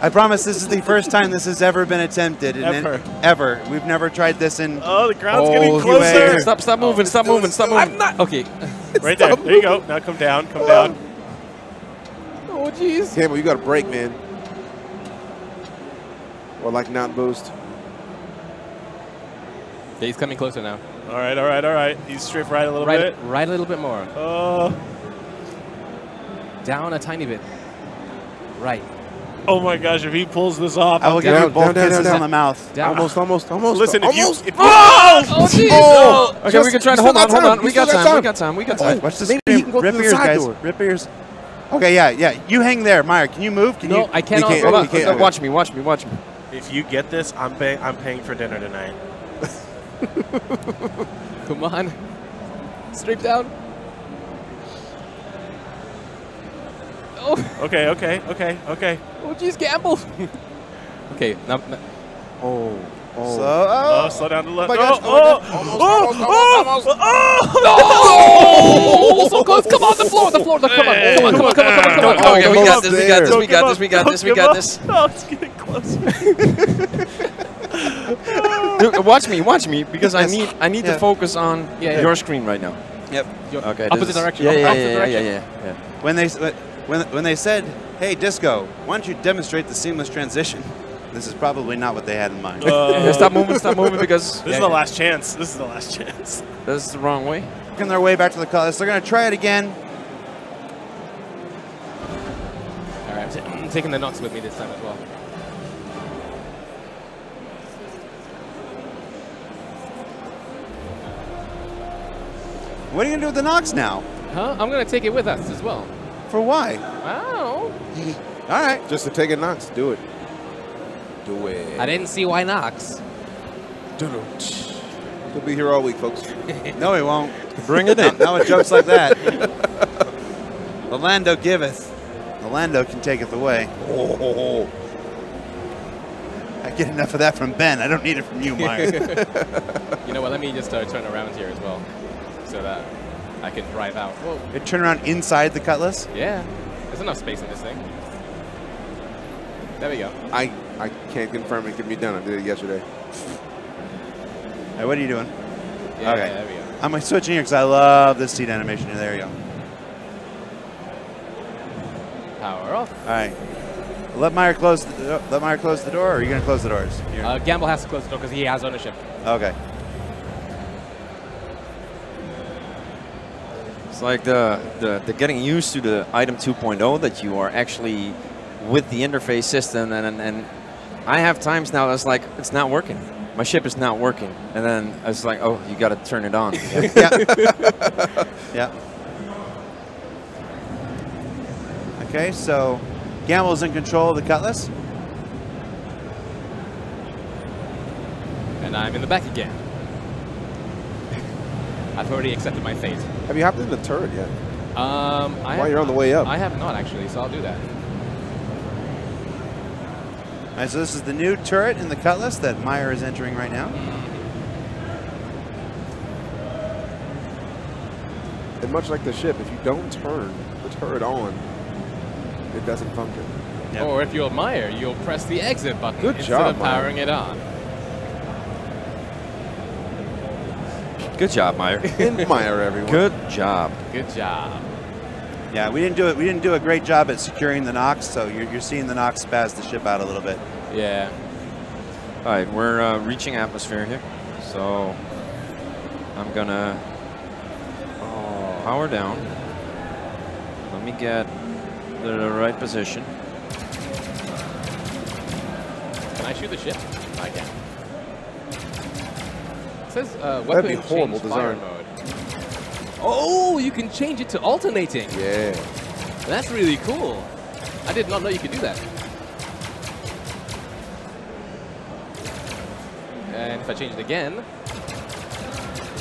I promise this is the first time this has ever been attempted. Ever. We've never tried this in. Oh, the ground's Oh, getting you closer. Stop moving. Stop moving. Stop moving. I'm not. Okay. Right there. There you go. Now come down. Come down. Oh, jeez. Campbell, you got to break, man. Or like not boost. Yeah, he's coming closer now. All right. All right. All right. He's straight right a little bit. Right a little bit more. Oh. Down a tiny bit. Right. Oh my gosh! If he pulls this off, I will give Down, you both down, kisses down. on the mouth. Down. Almost. listen. Almost. If you Oh, jeez. Oh, okay, Just- we can try to you hold still on. got Hold on. time. We You got still got time. We time. got time. We got time. Watch the maybe he screen. can go Rip through the ears, side guys. door. Rip ears. Okay, yeah. You hang there, Meyer. Can you move? Can No, you? I cannot. can't. Hold on. You can't. Okay. Watch me. Watch me. Watch me. if you get this, I'm paying for dinner tonight. Come on. Straight down. Oh, Okay. oh, jeez, Gamble. Okay, now. Oh. Oh, slow down to the left. my gosh. Oh, so close. Come on, the floor. Come on. Okay, we got this. Oh, it's getting closer. Dude, watch me, because I need to focus on your screen right now. Yep. Okay. Opposite direction. Yeah. When they said, "Hey, Disco, why don't you demonstrate the seamless transition?" This is probably not what they had in mind. Stop moving, because This is the last chance. This is the last chance. this is the wrong way. Working their way back to the cutlass. They're going to try it again. All right, I'm taking the Nox with me this time as well. What are you going to do with the Nox now? Huh? I'm going to take it with us as well. For why? Oh. All right. Just to take a Nox. Do it. Do it. I didn't see why Nox. He'll be here all week, folks. No, he won't. Bring it in. Now with jokes like that. The Lando giveth. The Lando can taketh away. Oh. I get enough of that from Ben. I don't need it from you, Myers. You know what? Let me just turn around here as well, so that I can drive out. Whoa. You turn around inside the cutlass. Yeah. There's enough space in this thing. There we go. I can't confirm it can be done. I did it yesterday. Hey, what are you doing? Yeah, Okay. there we go. I'm switching here because I love this seat animation. There you go. Power off. All right. Let Meyer close the door, or are you going to close the doors? Gamble has to close the door because he has ownership. Okay. It's like the getting used to the item 2.0 that you are actually with the interface system, and I have times now that's like it's not working. My ship is not working, and then it's like, oh, you got to turn it on. Yeah. Okay, so Gamble's in control of the cutlass. And I'm in the back again. I've already accepted my fate. Have you hopped in the turret yet? While you're on the way up. I have not, actually, so I'll do that. All right, so this is the new turret in the cutlass that Meyer is entering right now. And much like the ship, if you don't turn the turret on, it doesn't function. Yep. Or if you'll Meyer, you'll press the exit button Good instead job, of powering it on. Good job, Meyer. Meyer, everyone. Good job. Good job. Yeah, we didn't do a great job at securing the Nox, so you're seeing the Nox spaz the ship out a little bit. Yeah. All right, we're reaching atmosphere here, so I'm gonna power down. Let me get the right position. Can I shoot the ship? I can. It says That'd weapon be horrible change fire design. mode. Oh, you can change it to alternating. Yeah. That's really cool. I did not know you could do that. And if I change it again.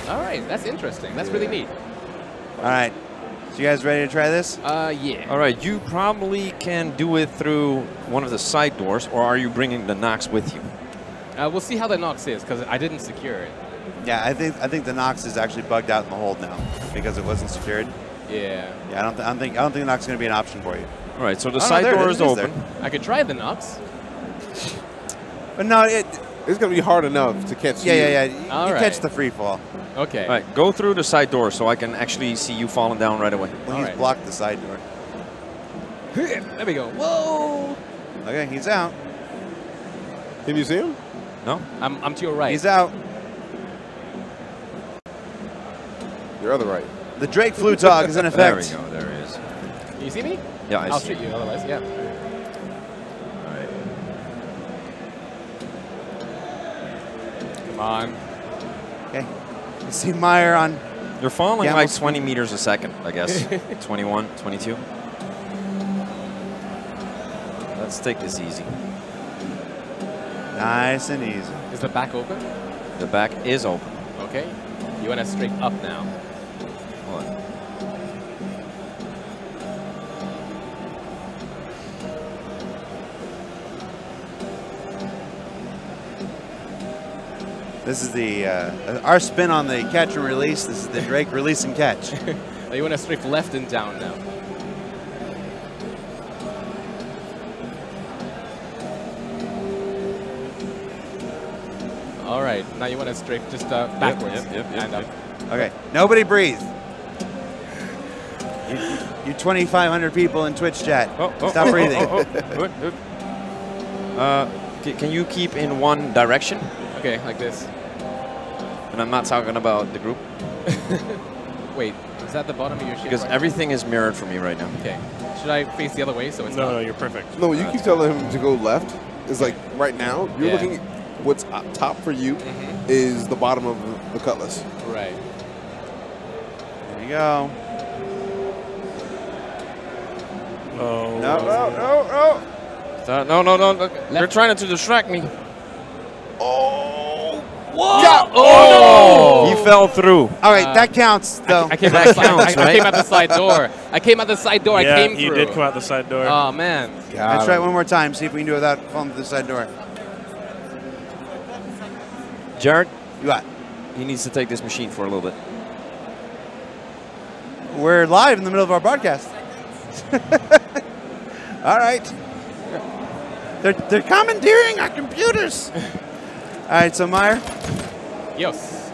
All right, that's interesting. That's really neat. All right, so you guys ready to try this? Yeah. All right, you probably can do it through one of the side doors, or are you bringing the Nox with you? We'll see how the Nox is, because I didn't secure it. Yeah, I think the Nox is actually bugged out in the hold now because it wasn't secured. Yeah. Yeah, I don't think the Nox is going to be an option for you. All right, so the Oh, no, side there it door is, is it is open. there. I could try the Nox. But no, It's going to be hard enough to catch you. yeah. All You right. catch the free fall. Okay. All right, go through the side door so I can actually see you falling down right away. Well, All he's right. blocked the side door. There we go. Whoa! Okay, he's out. Can you see him? No? I'm to your right. He's out. Your other right. The Drake Flutog is in There we effect. go, there he is. You see me? Yeah, I I'll see. shoot you otherwise, yeah. All right. Come on. Okay. You see Meyer on. You're falling Yeah, like most- 20 meters a second, I guess. 21, 22. Let's take this easy. Nice and easy. Is the back open? The back is open. Okay. You want to straight up now. Hold on. This is the our spin on the catch and release. This is the Drake release and catch. You want to strafe left and down now. All right, now you want to strafe just backwards. And up. Okay, nobody breathe. You 2,500 people in Twitch chat. Stop breathing. Can you keep in one direction? Okay, like this. And I'm not talking about the group. Wait, is that the bottom of your ship? Because everything is mirrored for me right now. Okay. Should I face the other way so it's No, not? no, you're perfect. No, you keep telling him to go left. It's like right now, you're Yeah. looking, what's up top for you is the bottom of the cutlass. Right. There you go. Oh. No. No. They're trying to distract me. Oh! Yeah. Oh! He fell through. All right, that counts, though. I came out the side. I came out the side door. I came out the side door. Yeah, I came through. you did come out the side door. Oh man. Let's try it one more time. See if we can do it without falling through the side door. Jared, You got. he needs to take this machine for a little bit. We're live in the middle of our broadcast. All right. They're commandeering our computers. All right, so Meyer, Yes.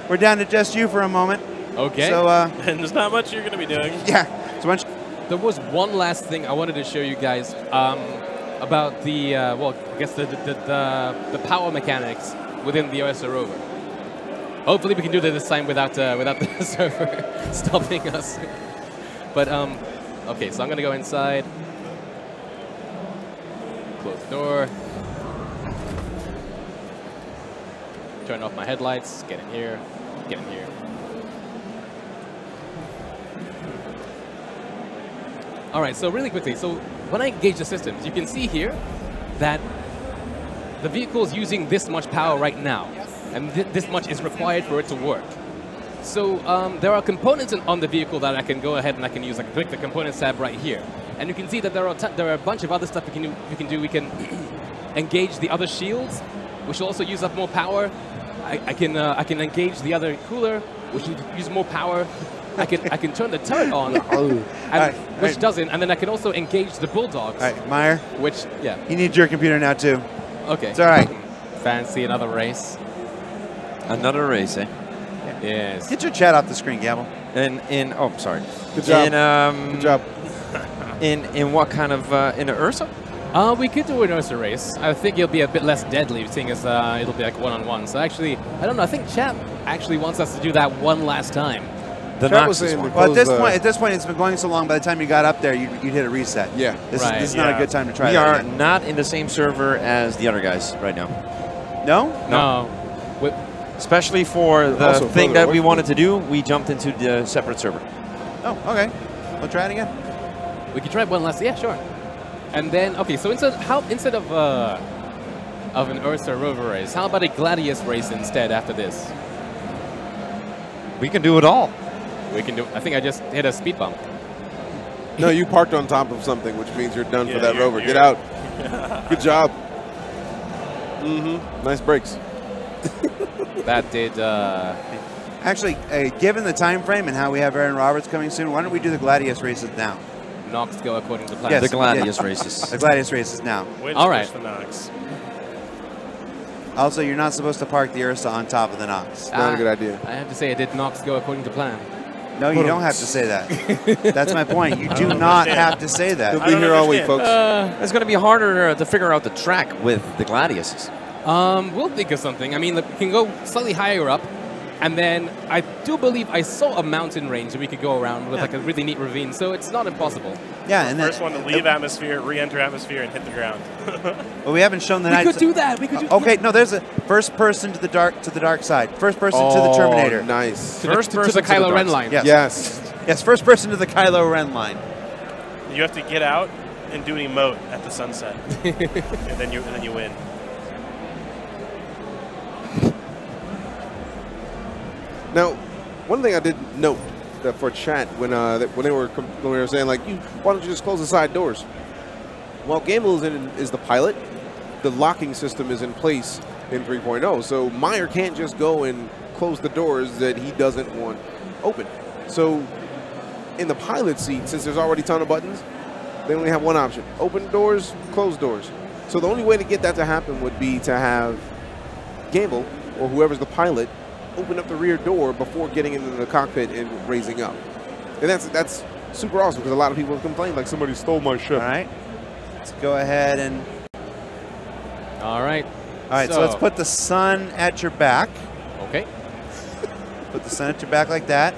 we're down to just you for a moment. Okay. So, And there's not much you're going to be doing. yeah. So once There was one last thing I wanted to show you guys about the well, I guess the power mechanics within the OSR rover. Hopefully, we can do that this time without the server stopping us. But okay, so I'm gonna go inside, close the door, turn off my headlights, get in here, get in here. All right, so really quickly, so when I engage the systems, you can see here that the vehicle is using this much power right now, and this much is required for it to work. So there are components on the vehicle that I can go ahead and I can use. I can click the Components tab right here, and you can see that there are a bunch of other stuff we can do. We can engage the other shields, which will also use up more power. I can engage the other cooler, which will use more power. I can turn the turret on, which doesn't, and then I can also engage the bulldogs. All right, Meyer, Which, yeah. he needs your computer now too. Okay. It's all right. Fancy another race. Another race, eh? Yes. Get your chat off the screen, Gabble. Oh, sorry. Good job. Good job. In what kind of in an Ursa? We could do an Ursa race. I think it'll be a bit less deadly, seeing as it'll be like one-on-one. So actually, I don't know. I think chat actually wants us to do that one last time. The Chat was Noxus saying one. because, Well, at this point, it's been going so long. By the time you got up there, you'd hit a reset. Yeah. This Right, is not a yeah. good time to try We that are again. not in the same server as the other guys right now. No? No. Especially for the Also thing further that away we from wanted to do, we jumped into the separate server. Oh, okay. We'll try it again. We could try one last. Yeah, sure. And then, okay, so instead of an Ursa rover race, how about a Gladius race instead after this? We can do it all. We can do. I think I just hit a speed bump. No, you parked on top of something, which means you're done Yeah, for that you're- rover. you're- Get out. Good job. Nice brakes. That did. Actually, given the time frame and how we have Aaron Roberts coming soon, why don't we do the Gladius races now? Nox go according to plan. Yes. The Gladius Yeah. races. The Gladius races now. Way to All push right. the Nox. Also, you're not supposed to park the Ursa on top of the Nox. Not a good idea. I have to say, I did Nox go according to plan. No, you don't have to say that. That's my point. You do not have to say He'll that. be don't here all week, understand. folks. It's going to be harder to figure out the track with the Gladiuses. We'll think of something. I mean, we can go slightly higher up, and then I do believe I saw a mountain range that we could go around with like a really neat ravine, so it's not impossible. Yeah, and then First one to leave atmosphere, re-enter atmosphere, and hit the ground. well, we haven't shown the We night. could do that. We could do. Okay, no, there's a first person to the dark side. First person to the Terminator. Nice. To the person to the Kylo Ren dark line. Yes. Yes. Yes, first person to the Kylo Ren line. You have to get out and do an emote at the sunset, and then you win. Now, one thing I did note that for chat when they were saying like, why don't you just close the side doors? Well, Gamble is the pilot. The locking system is in place in 3.0. So Meyer can't just go and close the doors that he doesn't want open. So in the pilot seat, since there's already a ton of buttons, they only have one option: open doors, close doors. So the only way to get that to happen would be to have Gamble, or whoever's the pilot, open up the rear door before getting into the cockpit and raising up. And that's super awesome, because a lot of people have complained like somebody stole my ship. All right. Let's go ahead and... All right. All right, so let's put the sun at your back. Okay. Put the sun at your back like that.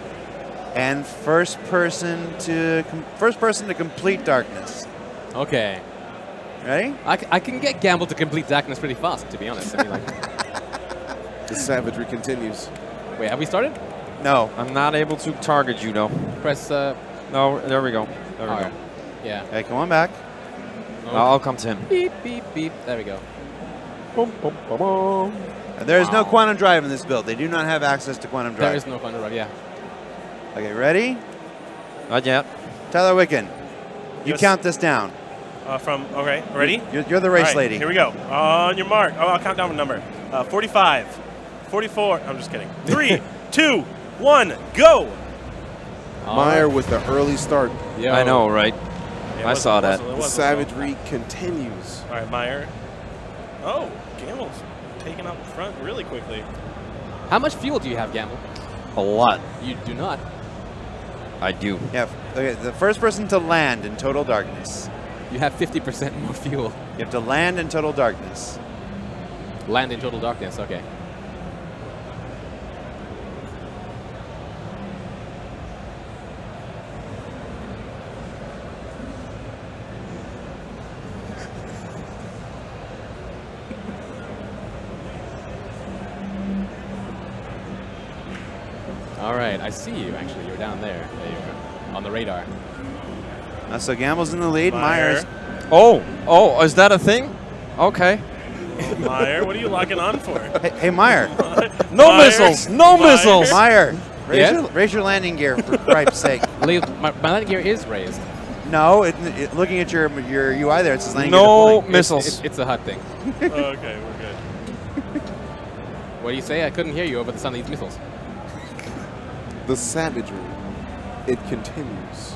And first person to complete darkness. Okay. Ready? I can get Gamble to complete darkness pretty fast, to be honest. I mean, like, The savagery continues. wait, have we started? No. I'm not able to target you, though. Press. No, there we go. There we Alright. go. Yeah. Okay, come on back. I'll come to him. Beep, beep, beep. There we go. Boom, boom, boom, boom. There is no quantum drive in this build. They do not have access to quantum drive. There is no fun to run, yeah. Okay, ready? Not yet. Tyler Wicken, you Yes. count this down. Okay, ready? You're the race All right, lady. Here we go. On your mark. Oh, I'll count down a number. 45, 44. I'm just kidding. 3, 2, 1, go. Meyer with the early start. Yeah. I know, right? Yeah, I saw that. it The wasn't savagery continues. All right, Meyer. Oh, Gamble's taking up front really quickly. How much fuel do you have, Gamble? A lot. You do not. I do. Yeah. Okay, the first person to land in total darkness. You have 50% more fuel. You have to land in total darkness. Land in total darkness, okay. All right, I see you, actually. You're down there. There you are. On the radar. So Gamble's in the lead. Meyer. Myers. Oh, is that a thing? Okay. Meyer, what are you locking on for? Hey, Meyer. No Meyer. missiles! No Meyer. missiles! Meyer. Yeah? Raise your landing gear, for Christ's sake. My landing gear is raised. No, looking at your UI there, it says landing gear No deploying. missiles. It's a HUD thing. Okay, we're good. What do you say? I couldn't hear you over the sound of these missiles. The savagery, it continues.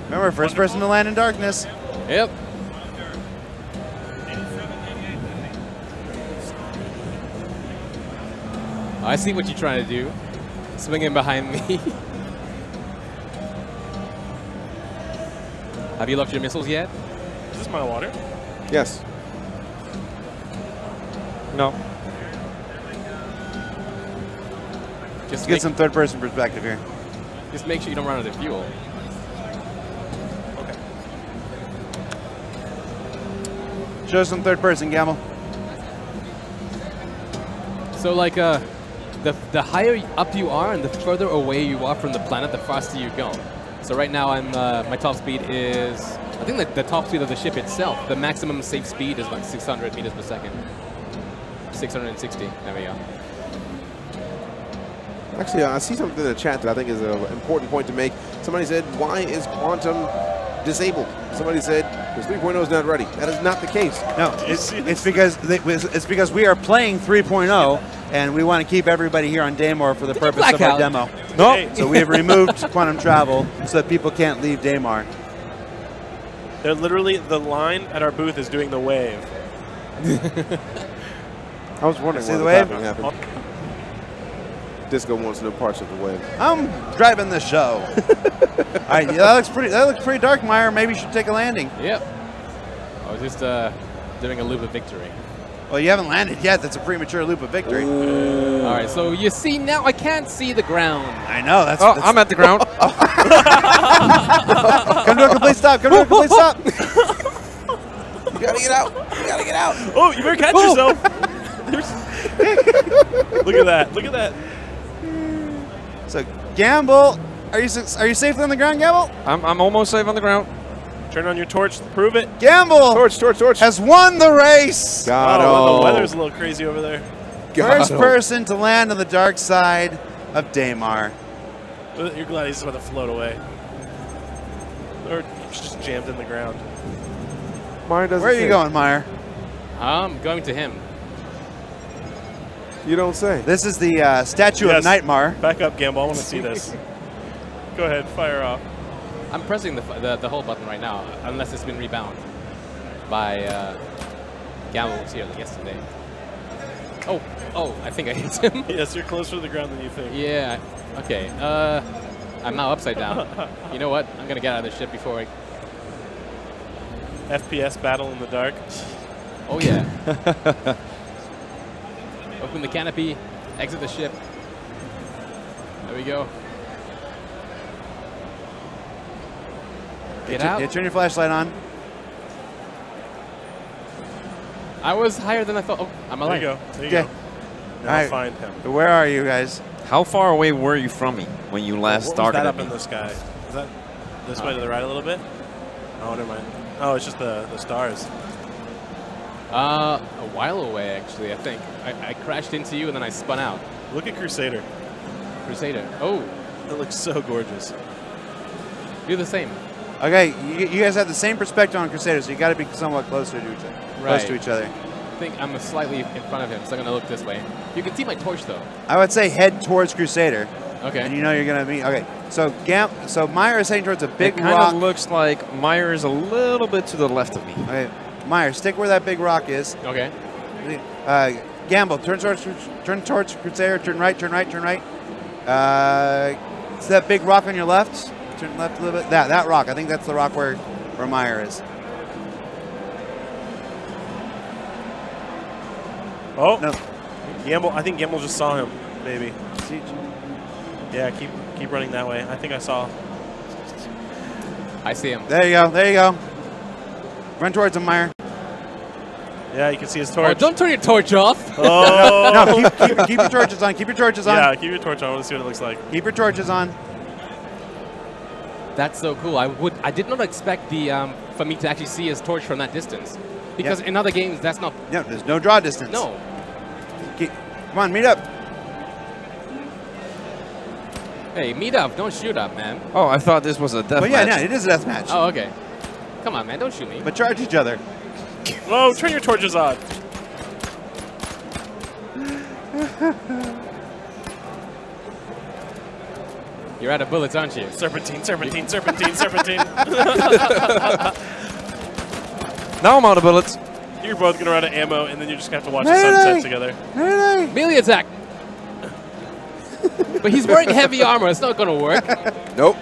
Remember, first person to land in darkness. Yep. I see what you're trying to do. Swinging behind me. Have you locked your missiles yet? Is this my water? Yes. No. Let's get some third person perspective here. Just make sure you don't run out of fuel. Okay. Show us some third person, Gamble. So like the higher up you are and the further away you are from the planet, the faster you go. So right now I'm my top speed is, I think that the top speed of the ship itself, the maximum safe speed is like 600 meters per second. 660. There we go. Actually, I see something in the chat that I think is an important point to make. Somebody said, why is quantum disabled? Somebody said, because 3.0 is not ready. That is not the case. No, it's because we are playing 3.0, and we want to keep everybody here on Daymar for the purpose of our demo. No. Hey. So we have removed quantum travel so that people can't leave Daymar. They're literally, the line at our booth is doing the wave. I was wondering See why the the wave? tapping happened. Disco wants no parts of the wave. I'm driving the show. All right, yeah, that looks pretty dark, Meyer. Maybe you should take a landing. Yep. I was just doing a loop of victory. Well, you haven't landed yet. That's a premature loop of victory. All right, so you see now I can't see the ground. I know. That's. I'm at the ground. Come to a complete stop. Come to a complete stop. You gotta get out. You gotta get out. Oh, you better catch yourself. Look at that. Look at that. So, Gamble, are you safely on the ground, Gamble? I'm almost safe on the ground. Turn on your torch to prove it. Gamble Torch. has won the race. Got Oh, him. the weather's a little crazy over there. First person to land on the dark side of Daymar. You're glad he's about to float away. Or just jammed in the ground. Meyer doesn't Where are you say. going, Meyer? I'm going to him. You don't say. This is the statue of Nightmare. Back up, Gamble. I want to see this. Go ahead, fire off. I'm pressing the hold button right now, unless it's been rebound by Gamble was here yesterday. Oh, I think I hit him. Yes, you're closer to the ground than you think. Yeah. Okay. I'm now upside down. You know what? I'm gonna get out of this ship before I. FPS battle in the dark. Oh yeah. Open the canopy, exit the ship. There we go. Get out. Yeah, turn your flashlight on. I was higher than I thought. Oh, I'm alive. There you go. There you Okay. go. Now All right. find him. Where are you guys? How far away were you from me when you last What was started? that up in the sky? Is that this way to the right a little bit? Oh, never mind. Oh, it's just the stars. A while away, actually, I think. I crashed into you and then I spun out. Look at Crusader. Crusader. Oh, It looks so gorgeous. do the same. Okay, you guys have the same perspective on Crusader, so you got to be somewhat closer to each other. Close to each other. I think I'm slightly in front of him, so I'm gonna look this way. You can see my torch though. I would say head towards Crusader. Okay. And you know you're gonna be okay. So so Meyer is heading towards a big It kind rock. of looks like Meyer is a little bit to the left of me. Okay, Meyer, stick where that big rock is. Okay. Gamble, turn towards Crusader. Turn right. Turn right. Turn right. It's that big rock on your left. Turn left a little bit. That rock. I think that's the rock where Meyer is. Oh, No. Gamble. I think Gamble just saw him. Maybe. Yeah, keep running that way. I think I saw. I see him. There you go. There you go. Run towards him, Meyer. Yeah, you can see his Oh, torch. don't turn your torch off. Oh. No, keep your torches on. Keep your torches on. Yeah, keep your torch on. I want to see what it looks like. Keep your torches on. That's so cool. I did not expect for me to actually see his torch from that distance, because in other games that's not. No, there's no draw distance. No. Come on, meet up. Hey, meet up. Don't shoot up, man. Oh, I thought this was a death But yeah, match. no, it is a death match. Oh, okay. Come on, man. Don't shoot me. But charge each other. Whoa, turn your torches on. You're out of bullets, aren't you? Serpentine, serpentine, serpentine, serpentine. Now I'm out of bullets. You're both going to run out of ammo, and then you just have to watch the sunset together. Melee attack. But he's wearing heavy armor. It's not going to work. Nope.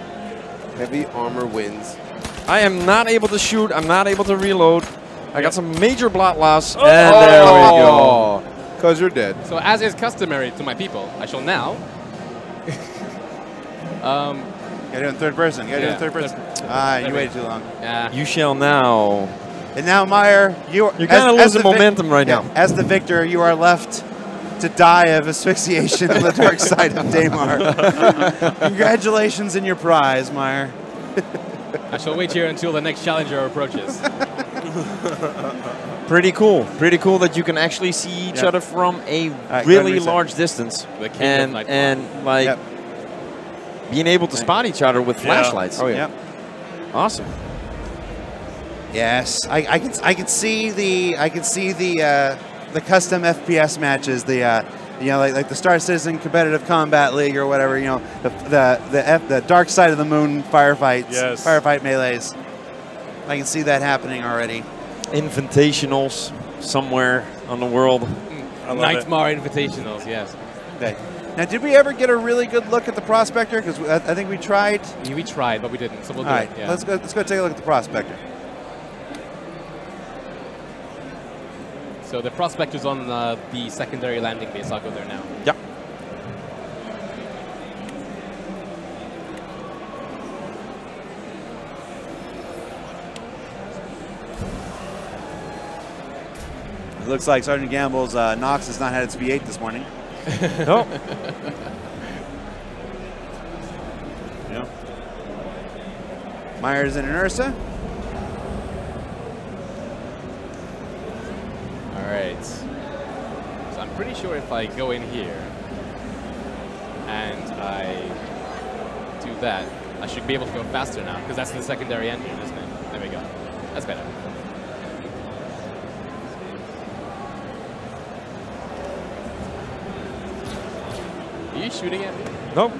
Heavy armor wins. I am not able to shoot. I'm not able to reload. I got some major blot loss. Oh. And there we go. Because you're dead. So as is customary to my people, I shall now. You gotta do it in third person. You gotta do it in third person. You waited too long. You shall now. And now, Meyer, you're kind of losing momentum right now. As the victor, you are left to die of asphyxiation on the dark side of Daymar. Congratulations in your prize, Meyer. I shall wait here until the next challenger approaches. Pretty cool. Pretty cool that you can actually see each other from a really large distance. And like being able to spot each other with flashlights. Oh yeah. Awesome. Yes, I can see the custom FPS matches, like the Star Citizen Competitive Combat League or whatever, the Dark Side of the Moon firefights, firefight melees. I can see that happening already. Invitationals somewhere on the world. Nightmare Invitationals, yes. Okay. Now, did we ever get a really good look at the Prospector? Because I think we tried. Yeah, we tried, but we didn't. So we'll do All right, it. Yeah. let's go take a look at the Prospector. So the Prospector's on the secondary landing base. I'll go there now. Yep. It looks like Sergeant Gamble's Nox has not had its V8 this morning. No. Yeah. Myers and an Ursa. All right. So I'm pretty sure if I go in here and I do that, I should be able to go faster now because that's the secondary engine, isn't it? There we go. That's better. Are you shooting at me? Nope.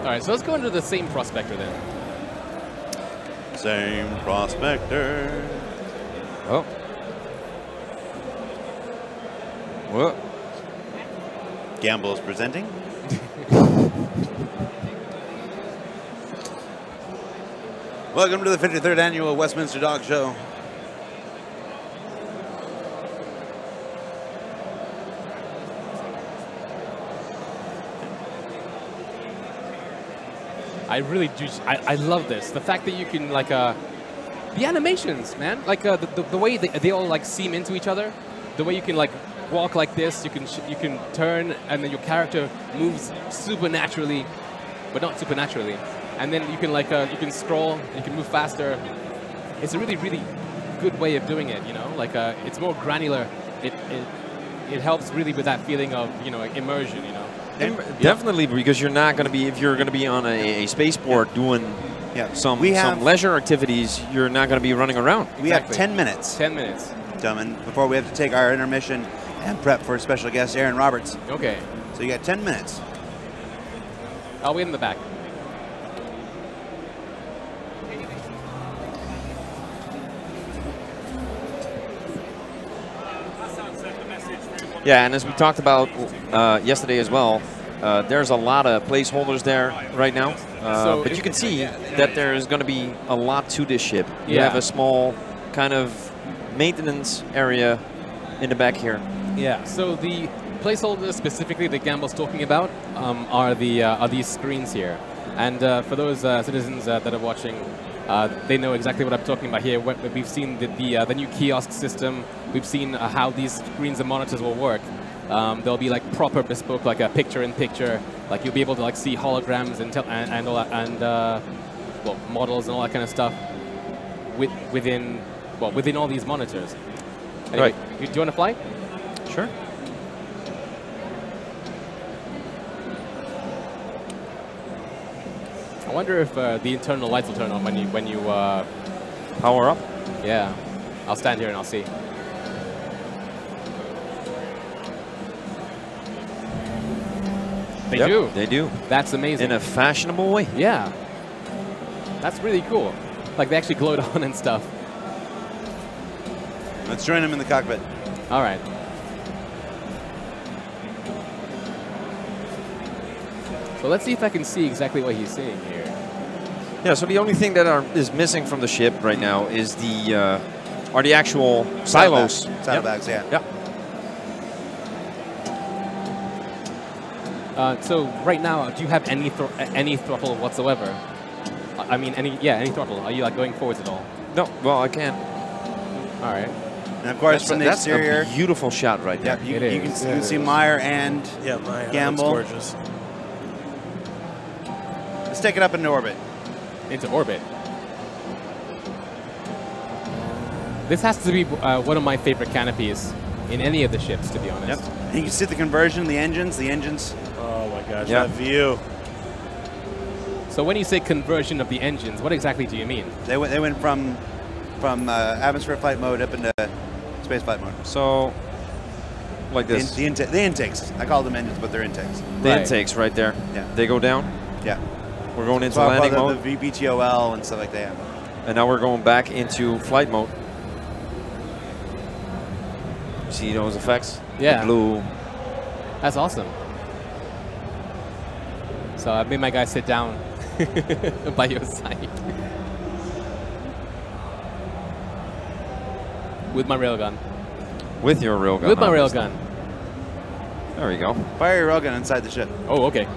All right, so let's go into the same Prospector then. Same Prospector. Oh. What? Gamble's presenting. Welcome to the 53rd Annual Westminster Dog Show. I really do. I love this. The fact that you can like the animations, man. Like the way they all like seam into each other. The way you can like walk like this. You can turn, and then your character moves supernaturally, but not supernaturally. And then you can like you can scroll. You can move faster. It's a really good way of doing it. You know, like it's more granular. It helps really with that feeling of immersion. You know. Definitely, because you're not going to be, if you're going to be on a spaceport doing some leisure activities, you're not going to be running around. We have 10 minutes. 10 minutes. Gentlemen, before we have to take our intermission and prep for special guest Aaron Roberts. Okay. So you got 10 minutes. I'll wait in the back. Yeah, and as we talked about yesterday as well, there's a lot of placeholders there right now. But you can see that there's going to be a lot to this ship. You have a small kind of maintenance area in the back here. Yeah, so the placeholders specifically that Gamble's talking about are these screens here. And for those citizens that are watching, they know exactly what I'm talking about here. We've seen the new kiosk system. We've seen how these screens and monitors will work. They'll be like proper bespoke, like a picture-in-picture. Like you'll be able to like see holograms and all that, and well, models and all that kind of stuff within all these monitors. Anyway, right. Do you want to fly? Sure. I wonder if the internal lights will turn on when you power up. Yeah, I'll stand here and I'll see. They do. They do. That's amazing. In a fashionable way. Yeah. That's really cool. Like they actually glowed on and stuff. Let's join him in the cockpit. All right. So let's see if I can see exactly what he's seeing here. Yeah, so the only thing that is missing from the ship right now is the actual silos. Saddlebags, yeah. Yep. So right now, do you have any throttle whatsoever? I mean, any throttle. Are you like going forwards at all? No, well, I can. All right. And of course, from the exterior, that's a beautiful shot right there. Yeah, you can see Meyer and Gamble. Gorgeous. Let's take it up into orbit. Into orbit. This has to be one of my favorite canopies in any of the ships, to be honest. Yep. And you can see the conversion, the engines. Oh my gosh, that view. So when you say conversion of the engines, what exactly do you mean? They went from atmosphere flight mode up into space flight mode. So, like this. The intakes. I call them engines, but they're intakes. The intakes right there. Yeah. They go down. Yeah. We're going into landing mode. The VBTOL and stuff like that. And now we're going back into flight mode. See those effects? Yeah. The blue. That's awesome. So I made my guy sit down by your side. With my railgun. With your railgun. With my railgun. There we go. Fire your railgun inside the ship. Oh, okay.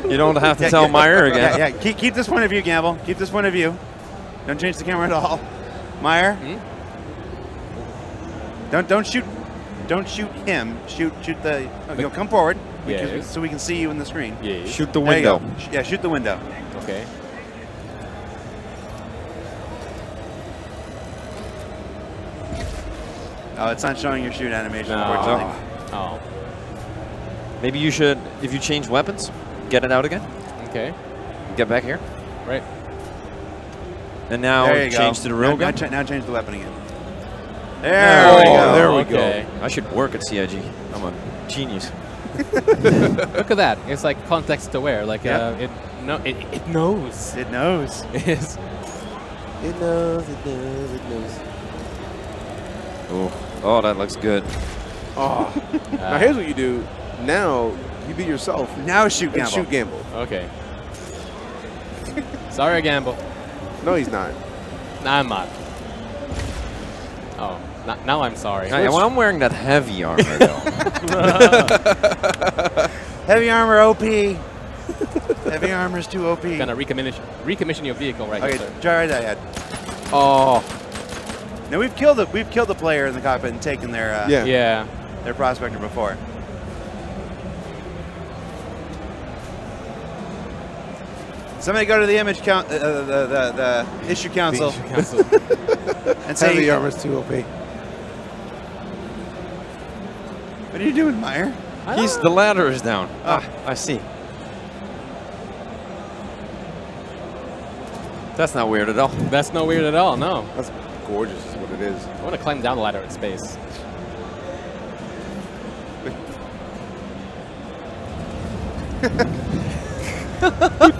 You don't have to tell Meyer again. Yeah. Keep this point of view, Gamble. Keep this point of view. Don't change the camera at all. Meyer. Don't shoot. Don't shoot him. Shoot the. No, come forward. So we can see you in the screen. Yeah. Shoot the window. Yeah, shoot the window. Okay. Oh, it's not showing your shoot animation, unfortunately. Oh. Maybe you should, if you change weapons, get it out again. Okay. Get back here. Right. And now change to the railgun. Now change the weapon again. There we go. There we Okay. go. I should work at CIG. I'm a genius. Look at that. It's like context aware. Like Yep. it knows. It knows. Yes. It knows, it knows, it knows. Oh, that looks good. Oh. Now here's what you do. Now you be yourself Now shoot and gamble. shoot gamble. Okay. Sorry, Gamble. No, he's not. Nah, I'm not. Oh, now I'm sorry. Well, I'm wearing that heavy armor, though. Heavy armor OP. Heavy armor's too OP. Gonna recommission your vehicle right Okay, here, sir. try right ahead. Oh. Now we've killed the player in the cockpit and taken their Yeah. their Prospector before. Somebody go to the image count, the issue council, and say, Heavy armor's too OP. "What are you doing, Meyer?" The ladder is down. Oh. I see. That's not weird at all. That's no weird at all. No. That's gorgeous is what it is. I want to climb down the ladder in space.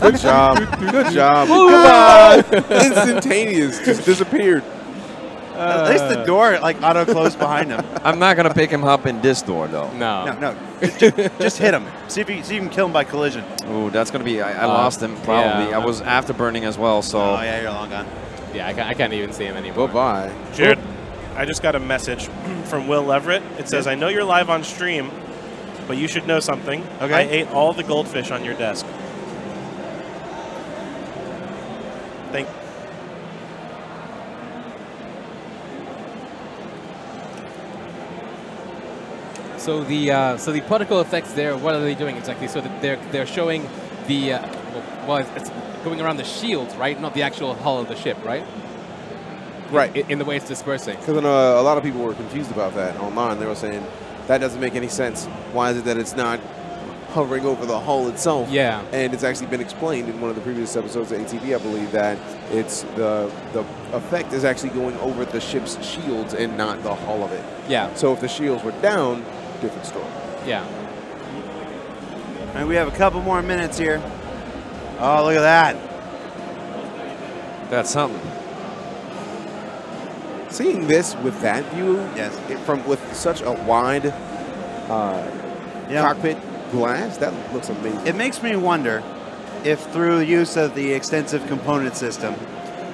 Good job. Good job. Goodbye. Instantaneous. Just disappeared. At least the door like auto closed behind him. I'm not gonna pick him up in this door, though. No. No, just hit him. See if you can kill him by collision. Ooh, that's gonna be. I lost him probably. yeah. I was after burning as well, so. Oh yeah, you're long gone. Yeah, I can't even see him anymore. Bye-bye. Jared, I just got a message from Will Leverett. It says, I know you're live on stream, but you should know something. Okay. I ate all the goldfish on your desk. So the particle effects there, what are they doing exactly? So that they're showing the it's going around the shields, right? Not the actual hull of the ship, right? Right. In the way it's dispersing. Because a lot of people were confused about that online. They were saying, that doesn't make any sense. Why is it that it's not hovering over the hull itself? Yeah. And it's actually been explained in one of the previous episodes of ATV, I believe, that it's the effect is actually going over the ship's shields and not the hull of it. Yeah. So if the shields were down, different story. Yeah. And we have a couple more minutes here. Oh, look at that. That's something. Seeing this with that view, Yes. with such a wide Yeah. cockpit glass, that looks amazing. It makes me wonder if through use of the extensive component system,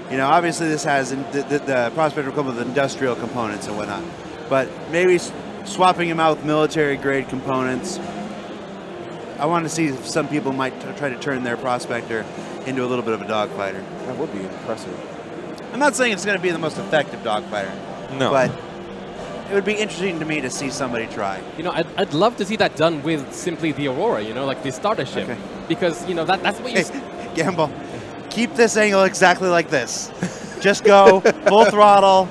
you know, obviously this has the Prospector will come with industrial components and whatnot, but maybe swapping them out with military grade components. I want to see if some people might try to turn their Prospector into a little bit of a dogfighter. That would be impressive. I'm not saying it's going to be the most effective dogfighter, No. but it would be interesting to me to see somebody try. You know, I'd love to see that done with simply the Aurora, you know, like the starter ship. Okay. Because, you know, that's what you... Hey, Gamble, keep this angle exactly like this. Just go full throttle.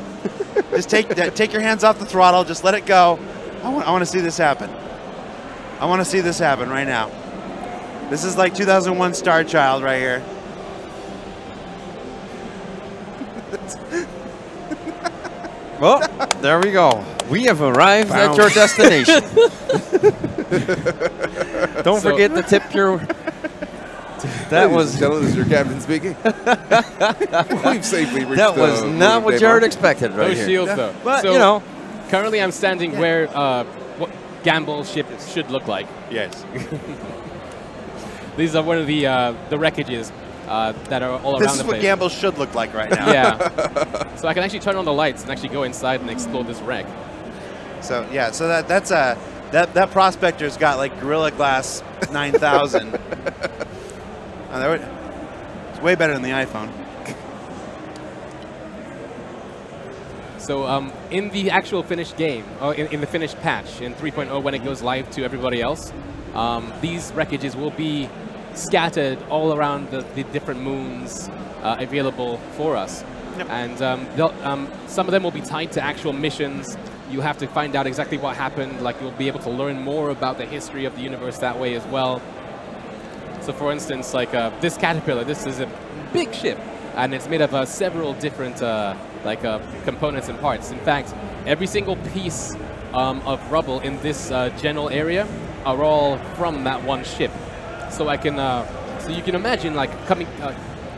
Just take your hands off the throttle. Just let it go. I want to see this happen. I want to see this happen right now. This is like 2001 Star Child right here. Well, there we go. We have arrived at your destination. Don't forget to tip your... That was... This is your captain speaking. We've safely reached That was not what Jared expected right Those here. shields, though. But, So, you know... Currently, I'm standing where what Gamble's ship should look like. Yes. These are one of the wreckages that are all This around is the what place. Gamble should look like right now. Yeah. So I can actually turn on the lights and actually go inside and explore this wreck. So yeah, so that Prospector's got like Gorilla Glass 9000. It's way better than the iPhone. So in the actual finished game, or in the finished patch in 3.0 when it goes live to everybody else, these wreckages will be scattered all around the different moons available for us. Yep. And some of them will be tied to actual missions. You have to find out exactly what happened. Like, you'll be able to learn more about the history of the universe that way as well. So for instance, like this Caterpillar, this is a big ship. and it's made of several different components and parts. In fact, every single piece of rubble in this general area are all from that one ship. So I can, so you can imagine like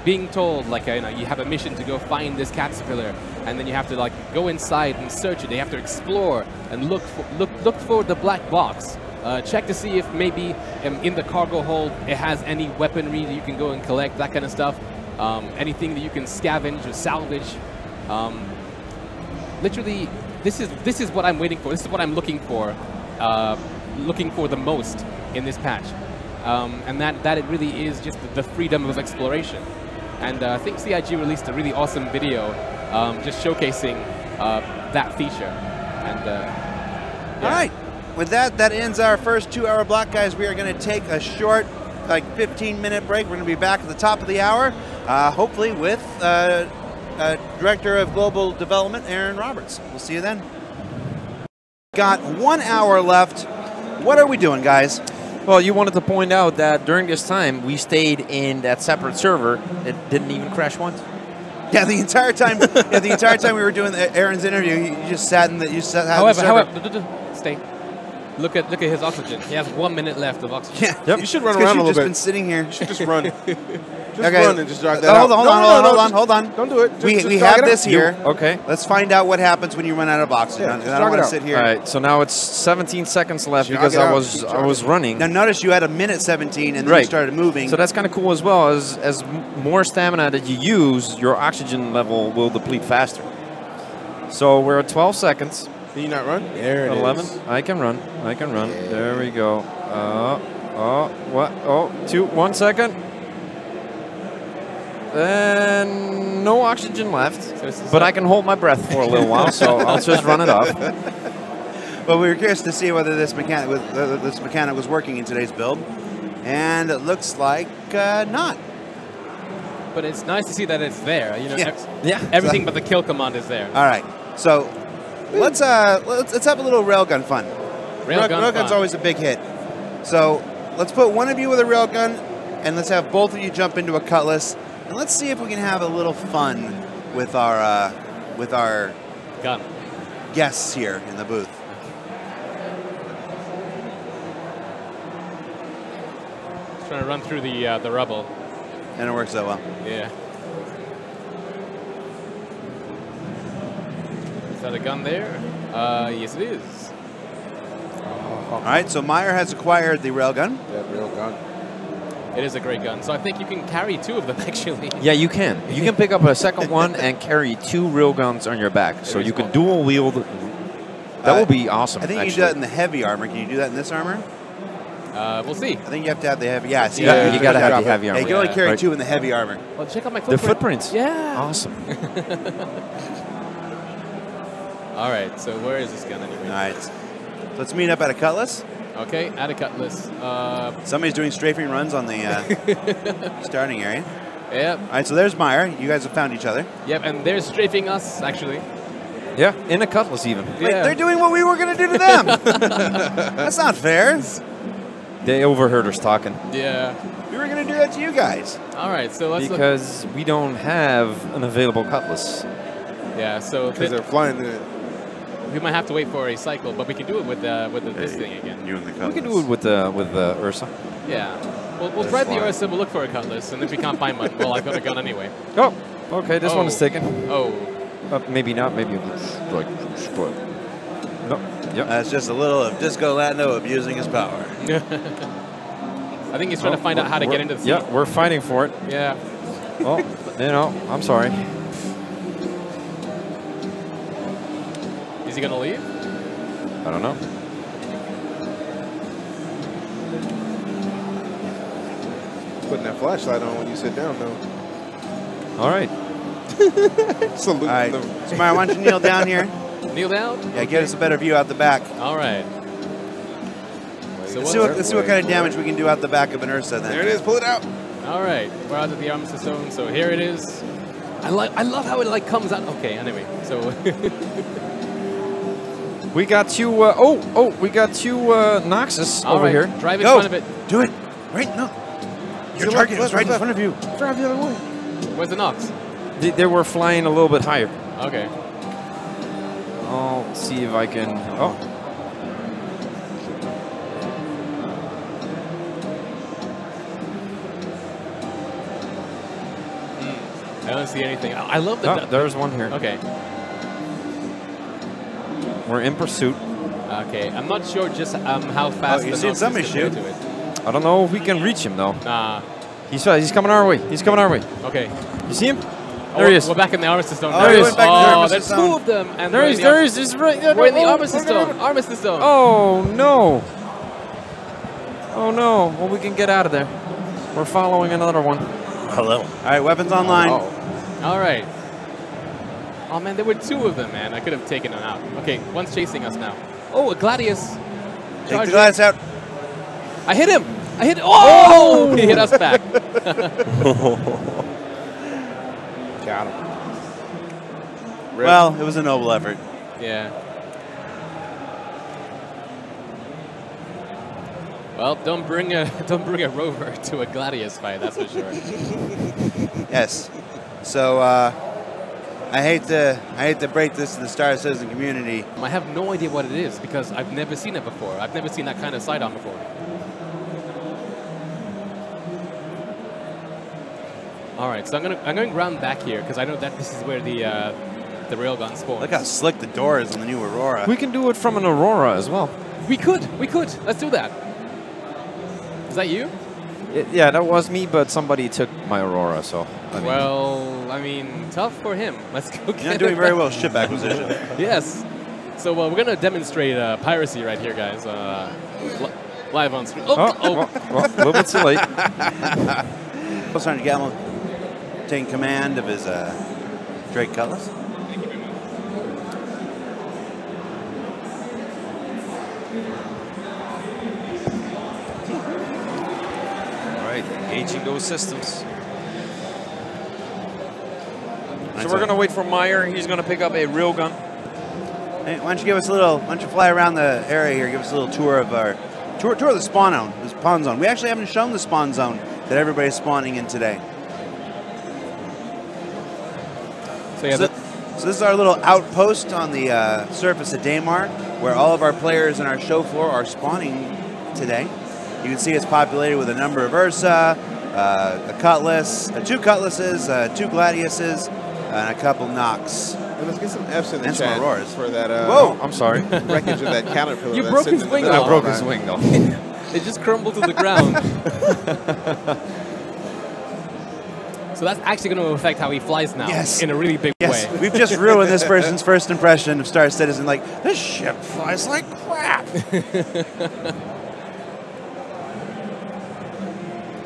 being told like you have a mission to go find this caterpillar, and then you have to like go inside and search it. You have to explore and look for the black box. Check to see if maybe in the cargo hold it has any weaponry that you can go and collect, that kind of stuff. Anything that you can scavenge or salvage. Literally, this is what I'm waiting for. This is what I'm looking for the most in this patch, and that it really is just the freedom of exploration. And I think CIG released a really awesome video just showcasing that feature. And yeah. All right. With that, that ends our first 2-hour block, guys. We are going to take a short, like 15-minute break. We're going to be back at the top of the hour, hopefully with Director of Global Development, Aaron Roberts. We'll see you then. Got 1 hour left. What are we doing, guys? Well, you wanted to point out that during this time, we stayed in that separate server. It didn't even crash once. Yeah, the entire time. Yeah, the entire time we were doing Aaron's interview, you just sat in the. You sat. However, stay. Look at his oxygen. He has 1 minute left of oxygen. Yeah, yep. You should run around a little bit. You've just been sitting here. You should just run. Just okay. run and just jog that out. Hold on. Don't do it. We have this here. Okay. Let's find out what happens when you run out of oxygen. Yeah, I don't want to sit here. All right. So now it's 17 seconds left because I was running. Now notice you had a minute 17 and then you started moving. So that's kind of cool as well. As more stamina that you use, your oxygen level will deplete faster. So we're at 12 seconds. Can you not run? There it 11. is. I can run. I can run. Yeah. There we go. What? Oh, 1 second. And no oxygen left. But I can hold my breath for a little while, so I'll just run it off. Well, we were curious to see whether this mechanic was working in today's build, and it looks like not. But it's nice to see that it's there. You know, yeah. Everything but the kill command is there. All right. So let's have a little railgun fun. Railgun's always a big hit. So let's put one of you with a railgun, and let's have both of you jump into a cutlass, and let's see if we can have a little fun with our gun guests here in the booth. Just trying to run through the rubble. And it works so well. Yeah. Is that a gun there? Yes, it is. All right, so Meyer has acquired the railgun. That railgun. It is a great gun. So I think you can carry 2 of them, actually. Yeah, you can. You can pick up a second one and carry 2 railguns on your back. So you can dual wield. That will be awesome. I think you can do that in the heavy armor. Can you do that in this armor? We'll see. I think you have to have the heavy. Yeah, see, you got to have the heavy armor. Yeah, you can only carry 2 in the heavy armor. Well, check out my footprint. The footprints. Yeah. Awesome. All right, so where is this gun anyway? All right, so let's meet up at a cutlass. Okay, at a cutlass. Somebody's doing strafing runs on the starting area. Yep. All right, so there's Meyer. You guys have found each other. Yep, and they're strafing us, actually. Yeah, in a cutlass even. Wait, they're doing what we were going to do to them. That's not fair. They overheard us talking. Yeah. We were going to do that to you guys. All right, so let's because we don't have an available cutlass. Yeah, so because they're flying in it. We might have to wait for a cycle, but we can do it with this thing again. You and the cutlass. We can do it with Ursa. Yeah. We'll drive the Ursa, we'll look for a cutlass, and if we can't find one, well, I've got a gun anyway. Oh, okay, this one is taken. Oh. Maybe not, maybe like no. Yep. That's just a little of Disco Latino abusing his power. I think he's trying to find out how to get into the seat. Yeah, we're fighting for it. Yeah. Well, you know, I'm sorry. Is he going to leave? I don't know. Putting that flashlight on when you sit down, though. All right. Salute. All right. So, Meyer, why don't you kneel down here? Kneel down? Yeah, get us a better view out the back. All right. So let's see what kind of damage we can do out the back of an Ursa then. There it is. Pull it out. All right. We're out at the armistice zone, so here it is. I love how it like comes out. Okay, anyway, so we got 2. We got 2 Noxus over here. Drive in front of it. Do it. Right? No. Your target is right in front of you. Drive the other way. Where's the Nox? They were flying a little bit higher. Okay. I'll see if I can. Oh. I don't see anything. I love the. Oh, there's one here. Okay. We're in pursuit. Okay. I'm not sure just how fast. Oh, you seen somebody shoot? To it. I don't know if we can reach him though. Nah. He's coming our way. He's coming our way. Okay. You see him? There he is. We're back in the armistice zone. Oh, There he is. back to the Oh, armistice there's zone. 2 of them. And There he is. There he is. He's right. We're in the armistice zone. Armistice zone. Oh no. Oh no. Well, we can get out of there. We're following another one. Hello. All right, weapons online. All right. Oh man, there were 2 of them, man. I could have taken them out. Okay, one's chasing us now. Oh, a Gladius. Take the glass out. I hit him. Oh! He hit us back. Got him. Well, it was a noble effort. Yeah. Well, don't bring a rover to a Gladius fight. That's for sure. Yes. So I hate to break this to the Star Citizen community. I have no idea what it is because I've never seen it before. I've never seen that kind of sidearm before. All right, so I'm going round back here because I know that this is where the railgun spawns. Look how slick the door is on the new Aurora. We can do it from an Aurora as well. We could. Let's do that. Is that you? Yeah, that was me, but somebody took my Aurora, so. I mean, tough for him. Let's go get You're not doing very well ship acquisition. Yes. So we're going to demonstrate piracy right here, guys. Live on stream. Well, a little bit too late. Sergeant Gamble taking command of his Drake Cutlass. Thank you very much. All right, engaging those systems. So That's we're going to wait for Meyer. He's going to pick up a railgun. Hey, why don't you give us a little? Why don't you fly around the area here? Give us a little tour of our tour of the spawn zone. We actually haven't shown the spawn zone that everybody's spawning in today. So, yeah, So this is our little outpost on the surface of Daymar, where all of our players in our show floor are spawning today. You can see it's populated with a number of Ursa, a Cutlass, 2 Cutlasses, 2 Gladiuses, and a couple Nox. And let's get some F's in the And some chat Auroras. for that. Whoa, I'm sorry. Wreckage of that caterpillar. You that broke sits his in the wing, middle though. I broke of his the wing, though. it just crumbled to the ground. So that's actually going to affect how he flies now. Yes. In a really big Yes, way. we've just ruined this person's first impression of Star Citizen. Like, this ship flies like crap.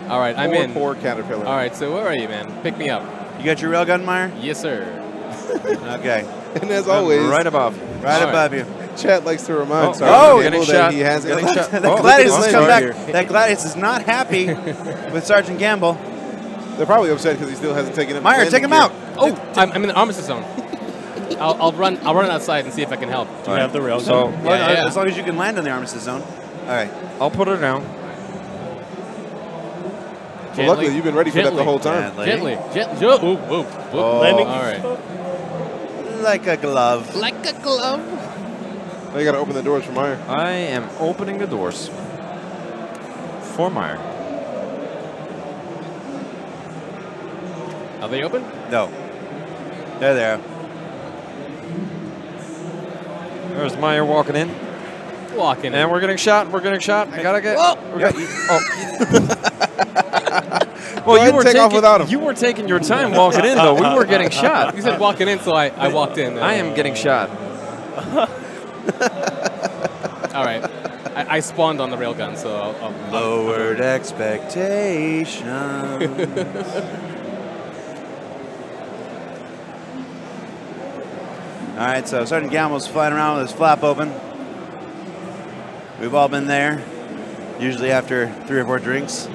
All right, I'm in. Poor caterpillar. All right, so where are you, man? Pick me up. You got your railgun, Meyer? Yes, sir. Okay. And as always, Right above. Right All above you. chat likes to remind Oh, Sergeant getting Gamble shot. that he has Getting shot. That Oh, Gladius look has at come this back. here. That Gladius is not happy with Sergeant Gamble. They're probably upset because he still hasn't taken him. Meyer, take him out. Oh, I'm in the armistice zone. I'll run outside and see if I can help. Do you have the railgun? So Well, yeah. as long as you can land on the armistice zone. All right. I'll put her down. Well, luckily, you've been ready for that the whole time. Gently. Whoa, whoa, whoa. Landing. All right. Like a glove. Like a glove. Now you got to open the doors for Meyer. I am opening the doors for Meyer. Are they open? No. They're there. There's Meyer walking in. Walking. And we're getting shot. We're getting shot. I gotta get. Whoa. Well, ahead and take off without him. You were taking your time walking in, though. We were getting shot. You said walking in, so I walked in. I am getting shot. All right. I spawned on the railgun, so I'll Lowered expectation. All right, so Sergeant Gamble's flying around with his flap open. We've all been there, usually after 3 or 4 drinks.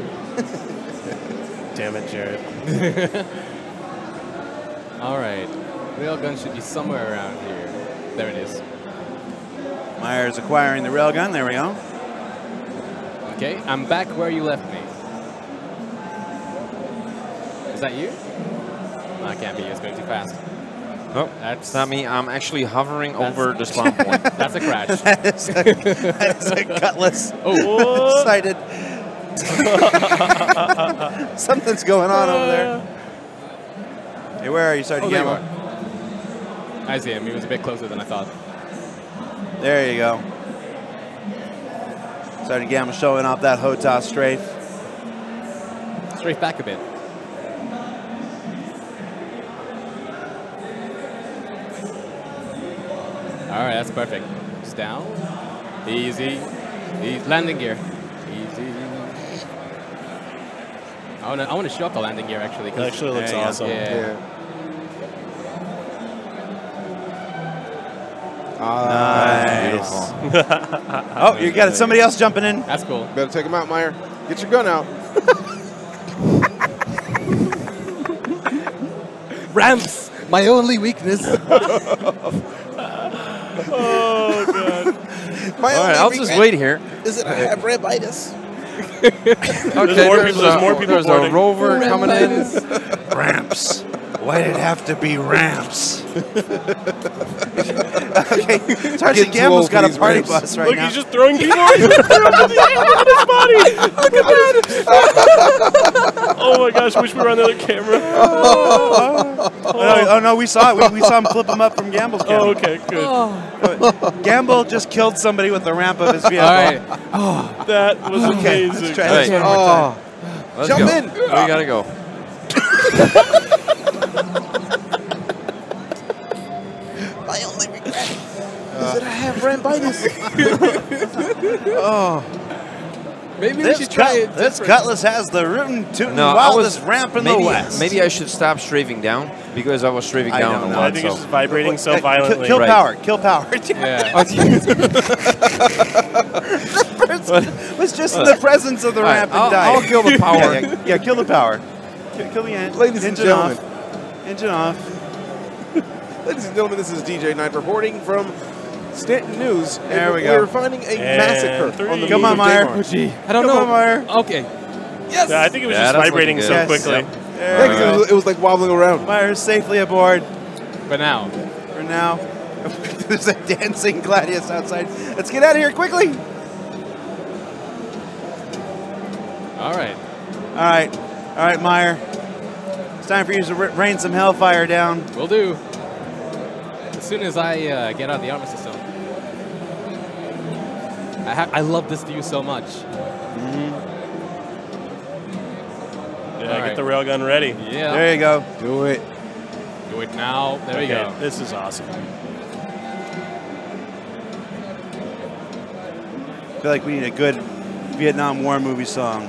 Damn it, Jared. All right. Railgun should be somewhere around here. There it is. Meyer's acquiring the railgun. There we go. Okay, I'm back where you left me. Is that you? No, I can't be. It's going too fast. Oh, That's not me. I'm actually hovering over the spawn point. That's a crash. that is a Cutlass. Oh, Excited. Something's going on over there. Hey, where are you, Sergeant there you Gamma? are. I see him. He was a bit closer than I thought. There you go. Sergeant Gamma showing off that HOTAS strafe. Straight back a bit. All right, that's perfect. Just down. Easy. Landing gear. Easy. I want to show up the landing gear, actually. it actually looks awesome. Yeah. Nice. Oh, you got somebody else jumping in. That's cool. Better take him out, Meyer. Get your gun out. Ramps, my only weakness. Oh, God. My All right, I'll just wait here. Is it I have rambitis? Okay, there's more people there's a boarding. rover coming in. Ramps. Why did it have to be ramps? Okay, Sergeant Gamma's got a party bus right Look, now. he's just throwing people on his body. Look at that. Oh my gosh, wish we were on the other camera. Oh no, we saw it. We saw him flip him up from Gamble's camera. Oh, okay, good. Gamble just killed somebody with the ramp of his vehicle. All right. That was Okay, amazing. let's try this one more time. Let's Jump go. in. We gotta go. My only regret is that I have rambitis. Maybe we should try it. This Cutlass has the rootin' tootin' No, wildest ramp in the West. Maybe I should stop strafing down because I was strafing I down don't a know. I lot. think it's just So. vibrating so violently. Kill Right. power. Kill power. Yeah. Was just in the presence of the ramp and died. I'll kill the power. Yeah, kill the power. Kill the engine. Ladies and Engine gentlemen. off. Engine off. Ladies and gentlemen, this is DJ Knight reporting from Stanton News. And There we go. We're finding a massacre on the Come move on, of Meyer. Daymar. I don't Come know. on, Meyer. Okay. Yes. Yeah, I think it was Yeah, just that's vibrating looking so good. quickly. Yep. There Yeah, we go. 'cause it was like wobbling around. Meyer's safely aboard For now. for now. There's a dancing Gladius outside. Let's get out of here quickly. All right. All right, Meyer. It's time for you to rain some hellfire down. Will do. As soon as I get out of the armor system. I love this view so much. Yeah, All get right. the railgun ready. Yeah. There you go. Do it. Do it now. There we go. This is awesome. I feel like we need a good Vietnam War movie song.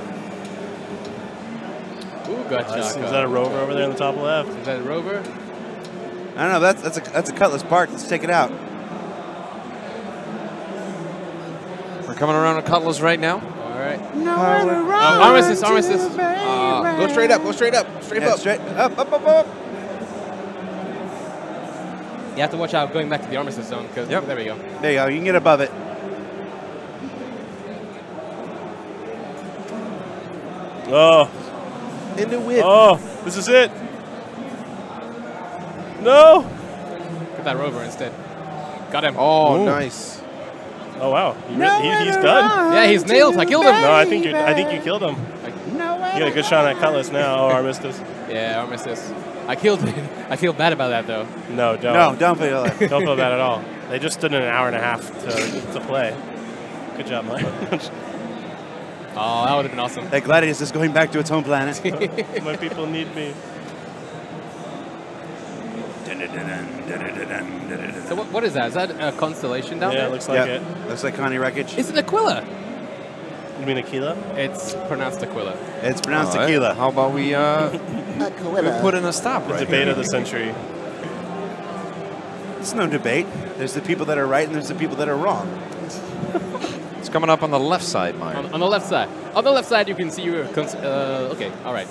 Ooh, gotcha. Is that a rover over there on the top left? Is that a rover? I don't know. That's a Cutlass Park. Let's take it out. We're coming around a Cutlass right now. All right. Armistice. Armistice. Go straight up. Go straight up. Straight Yeah, up. straight up. You have to watch out going back to the armistice zone because there we go. There you go. You can get above it. Oh, In the whip. oh, this is it. No. Get that rover instead. Got him. Oh, Ooh. nice. Oh wow, he's done. Yeah, he's nailed. I killed him. No, I think you killed him. You got a good shot on that Cutlass now. Oh, Armistice. Yeah, armistice. I killed him. I feel bad about that though. No, don't. No, don't feel that. Don't feel bad at all. They just stood in an hour and a half to play. Good job, Mike. Oh, that would have been awesome. That Gladius is going back to its home planet. My people need me. So what is that? Is that a constellation down Yeah, there? it looks like Yep. it. Looks like Connie Wreckage. It's an Aquila. You mean Aquila? It's pronounced Aquila. It's pronounced All right. tequila. How about we put in a stop The right debate here. of the century. It's no debate. There's the people that are right and there's the people that are wrong. It's coming up on the left side, Meyer. On the left side. On the left side, you can see your. Okay, all right.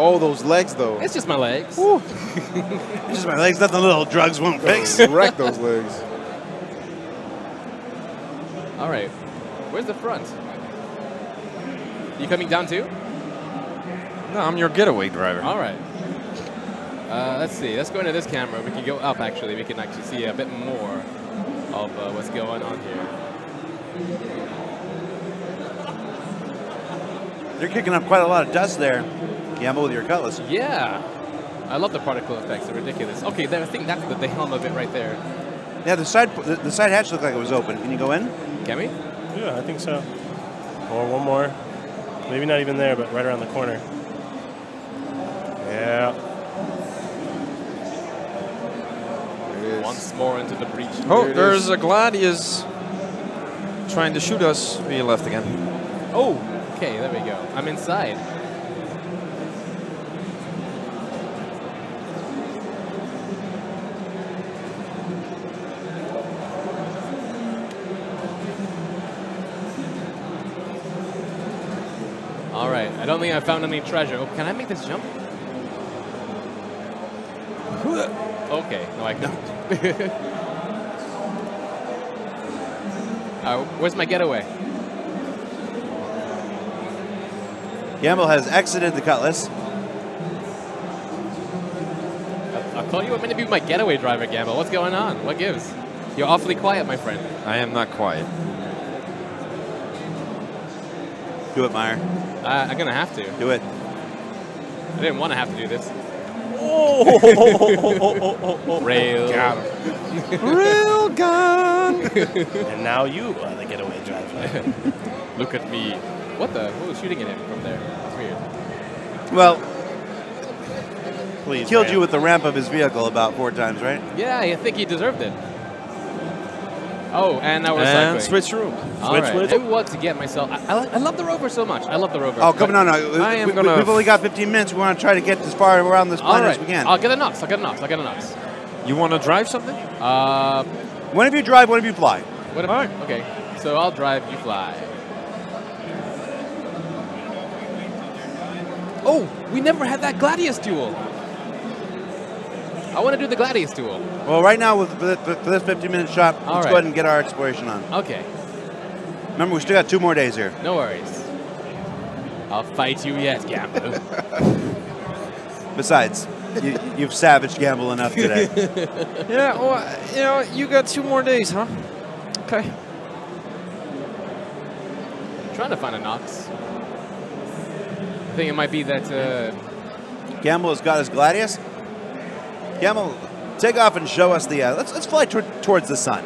Oh, those legs, though. It's just my legs. It's just my legs. Nothing little drugs won't fix. Wreck those legs. All right. Where's the front? You coming down too? No, I'm your getaway driver. All right. Let's see. Let's go into this camera. We can go up, actually. We can actually see a bit more of what's going on here. You're kicking up quite a lot of dust there, Gamble, with your Cutlass. Yeah. I love the particle effects. They're ridiculous. Okay, I think that's the helm of it right there. Yeah, the side hatch looked like it was open. Can you go in? Can we? Yeah, I think so. Or one more. Maybe not even there, but right around the corner. Yeah. Once more into the breach. Oh, there's a Gladius trying to shoot us. We left again. Oh, okay, there we go. I'm inside. All right, I don't think I found any treasure. Oh, can I make this jump? Okay, no, I can't. Where's my getaway? Gamble has exited the Cutlass. I thought you were meant to be my getaway driver, Gamble. What's going on? What gives? You're awfully quiet, my friend. I am not quiet. Do it, Meyer. I'm going to have to. Do it. I didn't want to have to do this. Oh! Rail. Got him. Real gun. And now you are the getaway driver. Look at me. What the? Who was shooting at him from there? That's weird. Well, Please, killed man. you with the ramp of his vehicle about 4 times, right? Yeah, I think he deserved it. Oh, and now we're And cycling. switch room. All right. I want to get myself. I love the rover so much. I love the rover. Oh, come on, no. I am gonna- We've only got 15 minutes. We want to try to get as far around this All planet right. as we can. I'll get a Nox. I'll get a Nox. I'll get a Nox. You want to drive something? One of you drive, one of you fly. What if, okay, so I'll drive, you fly. Oh, we never had that Gladius duel. I want to do the Gladius duel. Well, right now, for this 15-minute shot, let's right. go ahead and get our exploration on. Okay, Remember, we still got 2 more days here. no worries. I'll fight you yet, Gamble. Besides, you've savaged Gamble enough today. Yeah, well, you know, you got 2 more days, huh? Okay. Trying to find a Nox. I think it might be that. Gamble has got his Gladius. Gamble, take off and show us the. Let's fly towards the sun.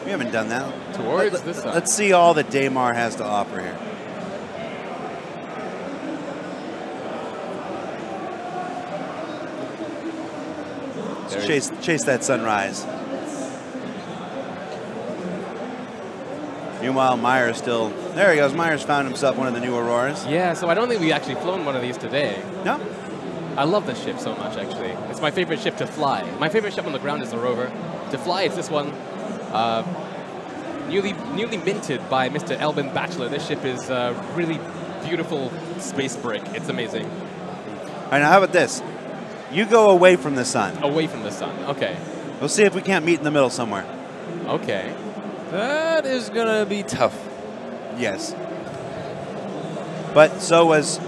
We haven't done that. Towards the sun. Let's see all that Daymar has to offer here. Let's chase that sunrise. Meanwhile, Meyer's still. There he goes. Meyer's found himself one of the new Auroras. Yeah, so I don't think we actually flown one of these today. No? I love this ship so much, actually. It's my favorite ship to fly. My favorite ship on the ground is the rover. To fly, it's this one. Newly minted by Mr. Elvin Batchelor. This ship is a really beautiful space brick. It's amazing. All right, now how about this? You go away from the sun. Away from the sun. Okay. We'll see if we can't meet in the middle somewhere. Okay. That is going to be tough. Yes. But so was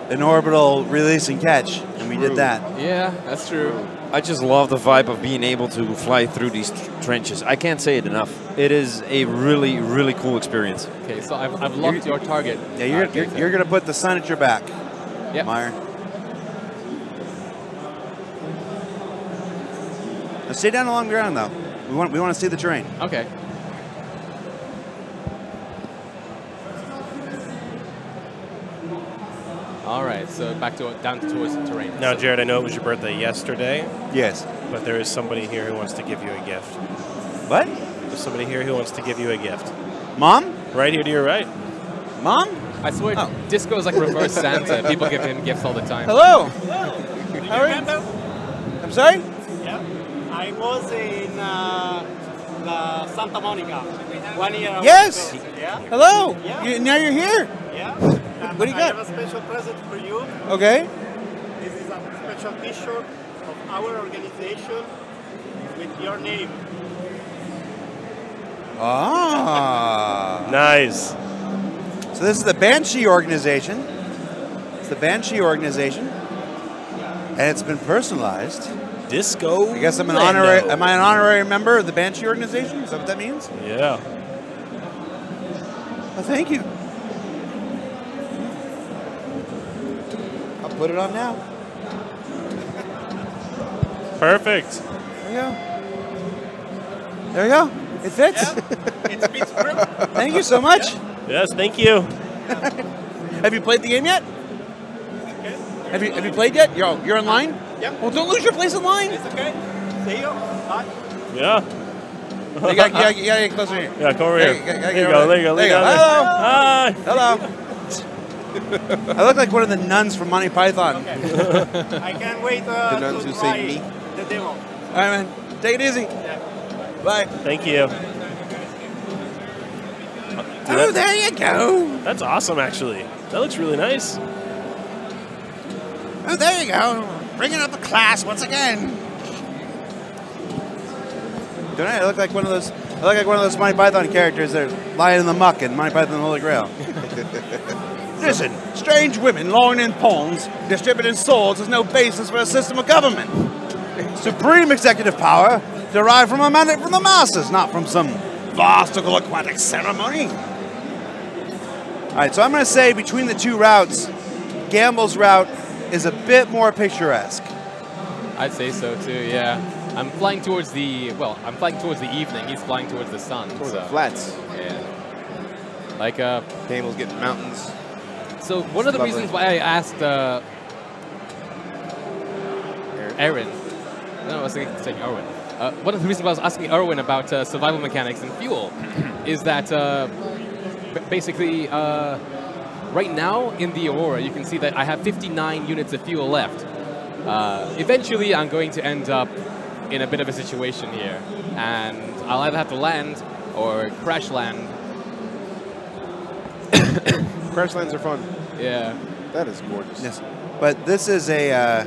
an orbital release and catch, and we did that. Yeah, that's true. I just love the vibe of being able to fly through these trenches. I can't say it enough. It is a really, really cool experience. Okay, so I've locked your target. Yeah, you're going to put the sun at your back, Yep. Meyer. Now stay down along the ground, though. We want to see the terrain. Okay. All right, so back to down towards the terrain. Now, So- Jared, I know it was your birthday yesterday, Yes. but there is somebody here who wants to give you a gift. What? There's somebody here who wants to give you a gift. Mom? Right here to your right. Mom? I swear, Oh. Disco is like reverse Santa. People give him gifts all the time. Hello. How are you? I'm sorry? Yeah, I was in the Santa Monica 1 year ago. Yes. Yeah. Hello. Yeah. Now you're here. Yeah. And What do you I got? have a special present for you. Okay. This is a special T-shirt of our organization with your name. Ah. Nice. So this is the Banshee organization. It's the Banshee organization, and it's been personalized. Disco. I guess I'm an honorary. Am I an honorary member of the Banshee organization? Is that what that means? Yeah. Well, thank you. I'll put it on now. Perfect. There you go. There you go. It fits. Yeah, it fits through. Thank you so much. Yes, thank you. Have you played the game yet? Have you played yet? You're in line? Yeah. Well, don't lose your place in line. It's okay. See you. Bye. Yeah. You gotta get closer here. Yeah, come over here. There you go. There you go. Hello. Hi. Hello. I look like one of the nuns from Monty Python. Okay. I can't wait The nuns to who try say me. the demo. All right, man. Take it easy. Yeah. Bye. Thank you. Oh, there you go. That's awesome, actually. That looks really nice. Oh, there you go. Bringing up the class once again. Don't I look like one of those? I look like one of those Monty Python characters that are lying in the muck in Monty Python and the Holy Grail. Listen, strange women longing in pawns, distributing swords is no basis for a system of government. Supreme executive power derived from a mandate from the masses, not from some farcical aquatic ceremony. All right, so I'm going to say between the two routes, Gamble's route is a bit more picturesque. I'd say so too. Yeah. I'm flying towards the evening. He's flying towards the sun. Towards so. the flats. Yeah. Like Gamble's getting mountains. So one of the reasons why I asked Aaron, no, I was saying Erwin. One of the reasons why I was asking Erwin about survival mechanics and fuel is that basically right now in the Aurora you can see that I have 59 units of fuel left. Eventually I'm going to end up in a bit of a situation here, and I'll either have to land or crash land. Crash lands are fun. Yeah. That is gorgeous. Yes, but this is a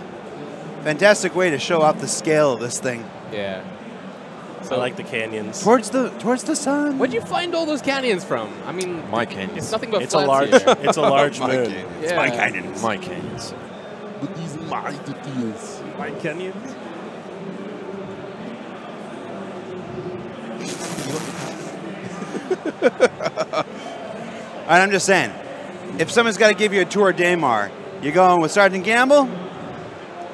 fantastic way to show off the scale of this thing. Yeah. So I like the canyons. Towards the sun. Where'd you find all those canyons from? I mean, My canyons. it's nothing but It's a flats large. here. It's a large My moon. canyons. It's my canyons. My canyons. But these are my ideas. My canyons. All right, I'm just saying, if someone's got to give you a tour of Daymar, you going with Sergeant Gamble?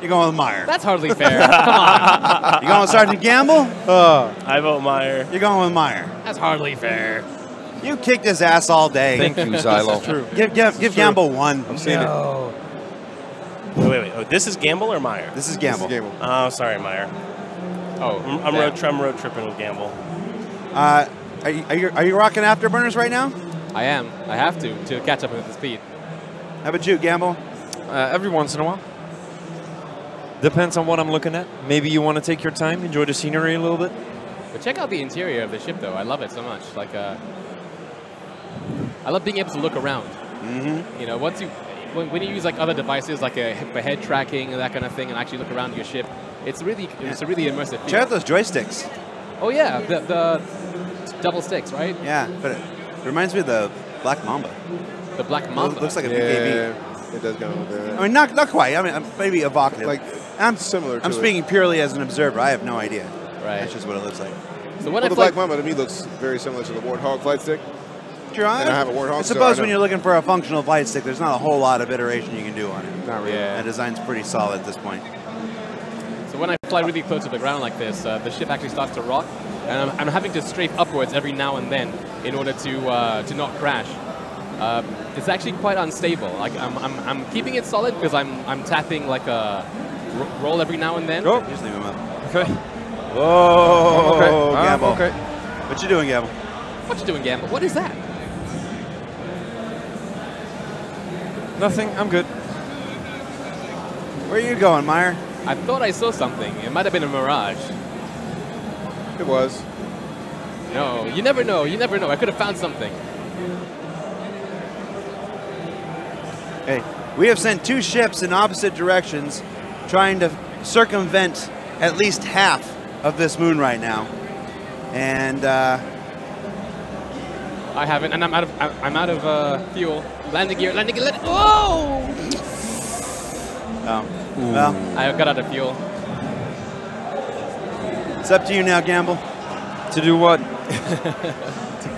You're going with Meyer. That's hardly fair. Come on. You going with Sergeant Gamble? I vote Meyer. You're going with Meyer. That's hardly fair. You kicked his ass all day. Thank you, Xylo. True. Give Gamble one. I'm seeing it. Wait. Oh, this is Gamble or Meyer? This is Gamble. This is Gamble. Oh, sorry, Meyer. Oh, I'm road tripping with Gamble. Are you rocking afterburners right now? I am. I have to catch up with the speed. How about you, Gamble? Every once in a while. Depends on what I'm looking at. Maybe you want to take your time, enjoy the scenery a little bit. But check out the interior of the ship, though. I love it so much. Like, I love being able to look around. Mm-hmm. You know, when you use like other devices, like a head tracking and that kind of thing, and actually look around your ship, it's a really immersive feel. Check out those joysticks. Oh yeah, the double sticks, right? Yeah, but it reminds me of the Black Mamba. The Black Mamba. Looks like a BKB. Yeah, it does go with that. I mean, not quite. I mean, maybe evocative. Like, I'm similar to I'm it. speaking purely as an observer. I have no idea. Right. That's just what it looks like. So when Well, I the fly, Black Mamba to me looks very similar to the Warthog flight stick. Sure, And I have a Warthog, I so suppose I when know. you're looking for a functional flight stick, there's not a whole lot of iteration you can do on it. Not really. Yeah. That design's pretty solid at this point. So when I fly really close to the ground like this, the ship actually starts to rock, and I'm having to strafe upwards every now and then in order to not crash. It's actually quite unstable. Like I'm keeping it solid because I'm tapping like a roll every now and then. Oh, just leave him up. Okay. Whoa, Okay. Gamble. Okay. What you doing, Gamble? What you doing, Gamble? What is that? Nothing. I'm good. Where are you going, Meyer? I thought I saw something. It might have been a mirage. It was. No, you never know. You never know. I could have found something. Hey, we have sent 2 ships in opposite directions trying to circumvent at least half of this moon right now. And I haven't, and I'm out of fuel. Landing gear. Oh! Oh. Well, I got out of fuel. It's up to you now, Gamble. To do what?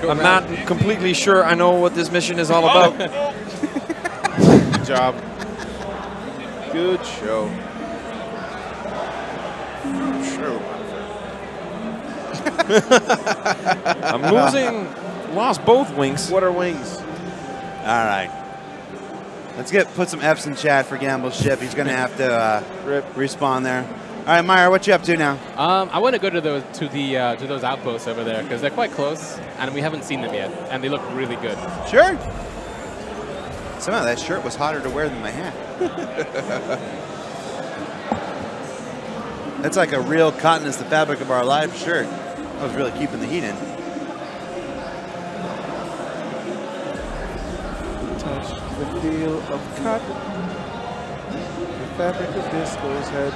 I'm not completely sure I know what this mission is all about. Good job. Good show. I'm lost both wings. What are wings? All right. Let's put some Fs in chat for Gamble's ship. He's going to have to respawn there. All right, Meyer, what you up to now? I want to go to those outposts over there because they're quite close, and we haven't seen them yet, and they look really good. Sure. Somehow that shirt was hotter to wear than my hat. That's like a real cotton is the fabric of our lives shirt. I was really keeping the heat in. Touch the feel of cotton. The fabric of Disco's head.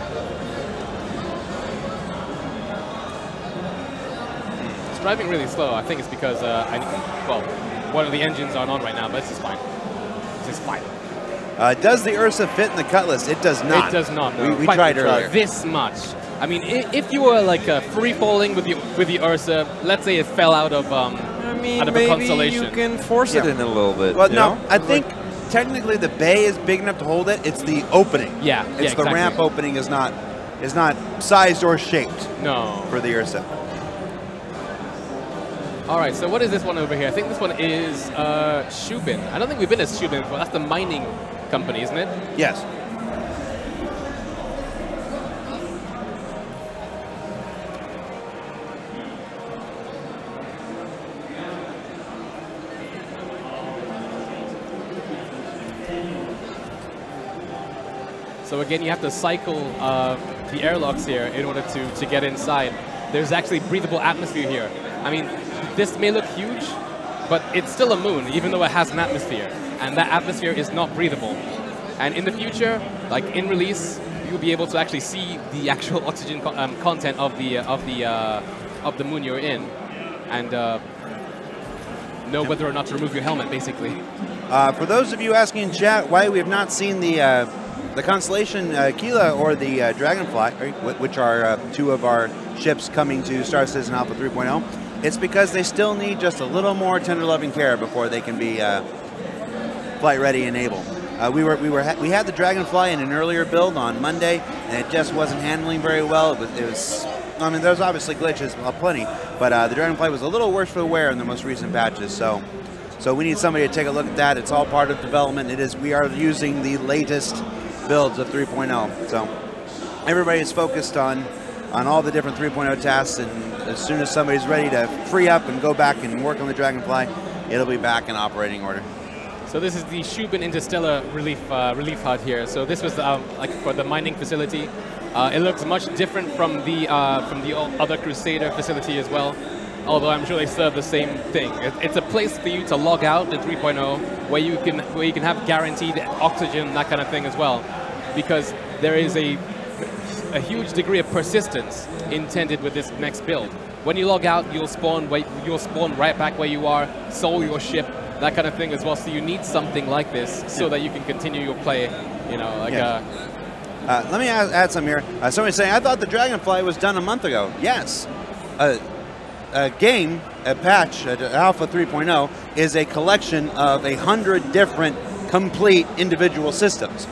It's driving really slow. I think it's because one of the engines aren't on right now, but this is fine. This is fine. Does the Ursa fit in the Cutlass? It does not. It does not. No. We tried earlier. This much. I mean, if you were like free falling with the Ursa, let's say it fell out of out of a constellation. You can force it in a little bit. Well, no, I think technically the bay is big enough to hold it. It's the opening. Yeah, it's the ramp opening is not sized or shaped. No. For the Ursa. All right, so what is this one over here? I think this one is Shubin. I don't think we've been at Shubin before. That's the mining company, isn't it? Yes. So again, you have to cycle the airlocks here in order to get inside. There's actually breathable atmosphere here. I mean, this may look huge, but it's still a moon, even though it has an atmosphere. And that atmosphere is not breathable. And in the future, like in release, you'll be able to actually see the actual oxygen content of the moon you're in, and know whether or not to remove your helmet, basically. For those of you asking in chat why we have not seen the Constellation Kila or the Dragonfly, which are two of our ships coming to Star Citizen Alpha 3.0, it's because they still need just a little more tender loving care before they can be flight ready and able. We had the Dragonfly in an earlier build on Monday, and it just wasn't handling very well. It was I mean, there's obviously glitches, plenty, but the Dragonfly was a little worse for the wear in the most recent patches. So we need somebody to take a look at that. It's all part of development. We are using the latest builds of 3.0. So everybody is focused on all the different 3.0 tasks, and as soon as somebody's ready to free up and go back and work on the Dragonfly, it'll be back in operating order. So this is the Shubin Interstellar relief hut here. So this was like for the mining facility. It looks much different from the other Crusader facility as well. Although I'm sure they serve the same thing. It's a place for you to log out in 3.0 where you can have guaranteed oxygen, that kind of thing as well, because there is a huge degree of persistence intended with this next build. When you log out, you'll spawn right back where you are, soul your ship, that kind of thing as well. So you need something like this so that you can continue your play. You know, like. Let me add some here. Somebody's saying, I thought the Dragonfly was done a month ago. Yes. A patch, Alpha 3.0, is a collection of 100 different complete individual systems.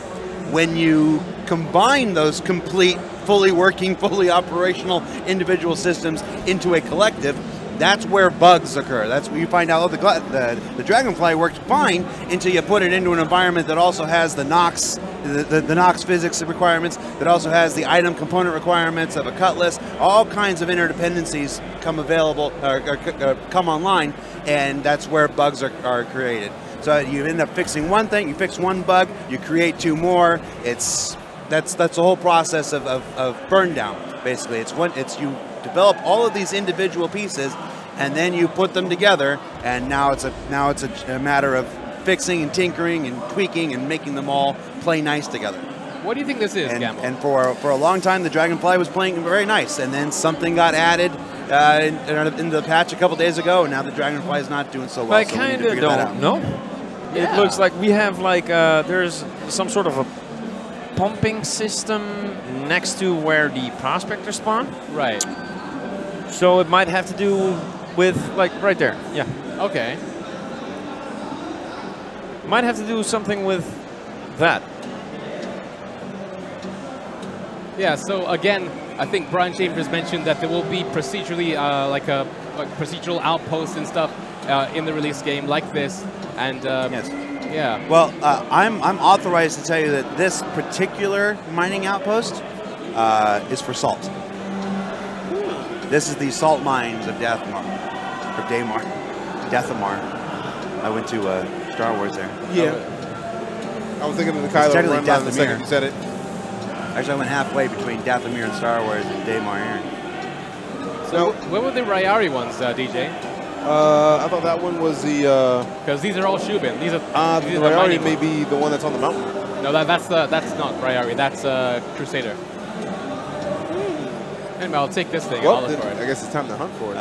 When you combine those complete, fully working, fully operational individual systems into a collective, that's where bugs occur. That's where you find out, the Dragonfly works fine until you put it into an environment that also has the NOx, the NOx physics requirements, that also has the item component requirements of a Cutlass. All kinds of interdependencies come available, come online, and that's where bugs are created. So you end up fixing one thing, you fix one bug, you create two more. That's the whole process of burn down. Basically, it's you develop all of these individual pieces, and then you put them together, and now it's a matter of fixing and tinkering and tweaking and making them all play nice together. What do you think this is, Gamble? And for a long time, the Dragonfly was playing very nice, and then something got added in the patch a couple days ago, and now the Dragonfly is not doing so well. I kind of don't know. Yeah. It looks like we have there's some sort of pumping system next to where the Prospector spawn. Right. So it might have to do with, like, right there. Yeah. Okay. Might have to do something with that. Yeah, so again, I think Brian Chambers mentioned that there will be procedurally, like procedural outposts and stuff in the release game like this. And yes. Yeah. Well, I'm authorized to tell you that this particular mining outpost is for salt. This is the salt mines of Dathomar, or Daymar, Dathomar. I went to Star Wars there. Yeah. I was thinking of the Kylo Ren the second you said it. Actually, I went halfway between Dathomir and Star Wars and Daymar here. So, where were the Ryari ones, DJ? I thought that one was the... Because these are all Shubin. These are the Ryari may be the one that's on the mountain. No, that's not Ryari. That's Crusader. Anyway, I'll take this thing. Well, I'll look for it. I guess it's time to hunt for it.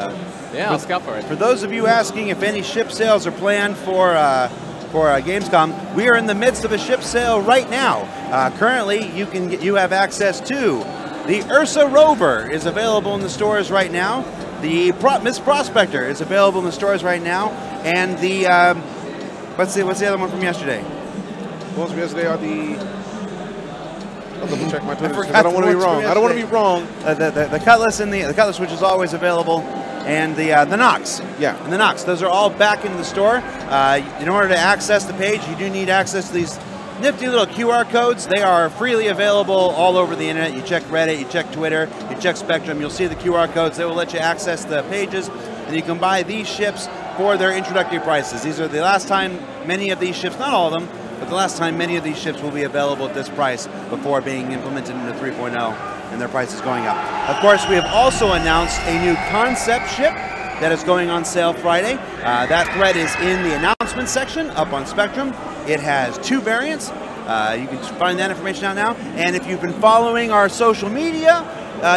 Yeah, I'll scout for it. For those of you asking if any ship sales are planned for Gamescom, we are in the midst of a ship sale right now. Currently, you have access to the Ursa Rover is available in the stores right now. The Miss Prospector is available in the stores right now, and the what's the other one from yesterday? What was from yesterday are the... I'll double check my Twitter because I don't want to be wrong. I don't want to be wrong. The Cutlass and the Cutlass, which is always available, and the Nox. Yeah. And the Nox. Those are all back in the store. In order to access the page, you do need access to these nifty little QR codes. They are freely available all over the internet. You check Reddit, you check Twitter, you check Spectrum. You'll see the QR codes. They will let you access the pages, and you can buy these ships for their introductory prices. These are the last time many of these ships, not all of them, but the last time many of these ships will be available at this price before being implemented into 3.0 and their price is going up. Of course, we have also announced a new concept ship that is going on sale Friday. That thread is in the announcement section up on Spectrum. It has 2 variants. You can find that information out now. And if you've been following our social media,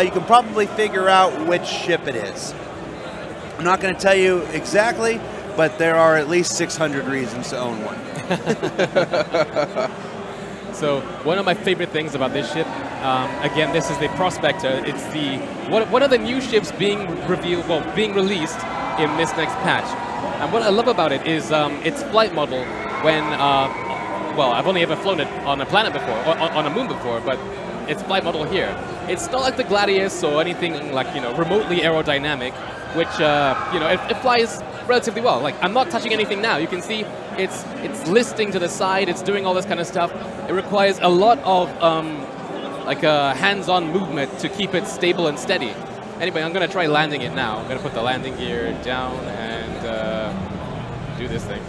you can probably figure out which ship it is. I'm not going to tell you exactly, but there are at least 600 reasons to own one. So one of my favorite things about this ship, again, this is the Prospector. It's the one of the new ships being revealed, well, being released in this next patch. And what I love about it is its flight model. When well, I've only ever flown it on a planet before, or on a moon before, but its flight model here. It's not like the Gladius or anything like remotely aerodynamic, which it flies relatively well. Like, I'm not touching anything now. You can see it's listing to the side. It's doing all this kind of stuff. It requires a lot of hands-on movement to keep it stable and steady. Anyway, I'm going to try landing it now. I'm going to put the landing gear down and do this thing.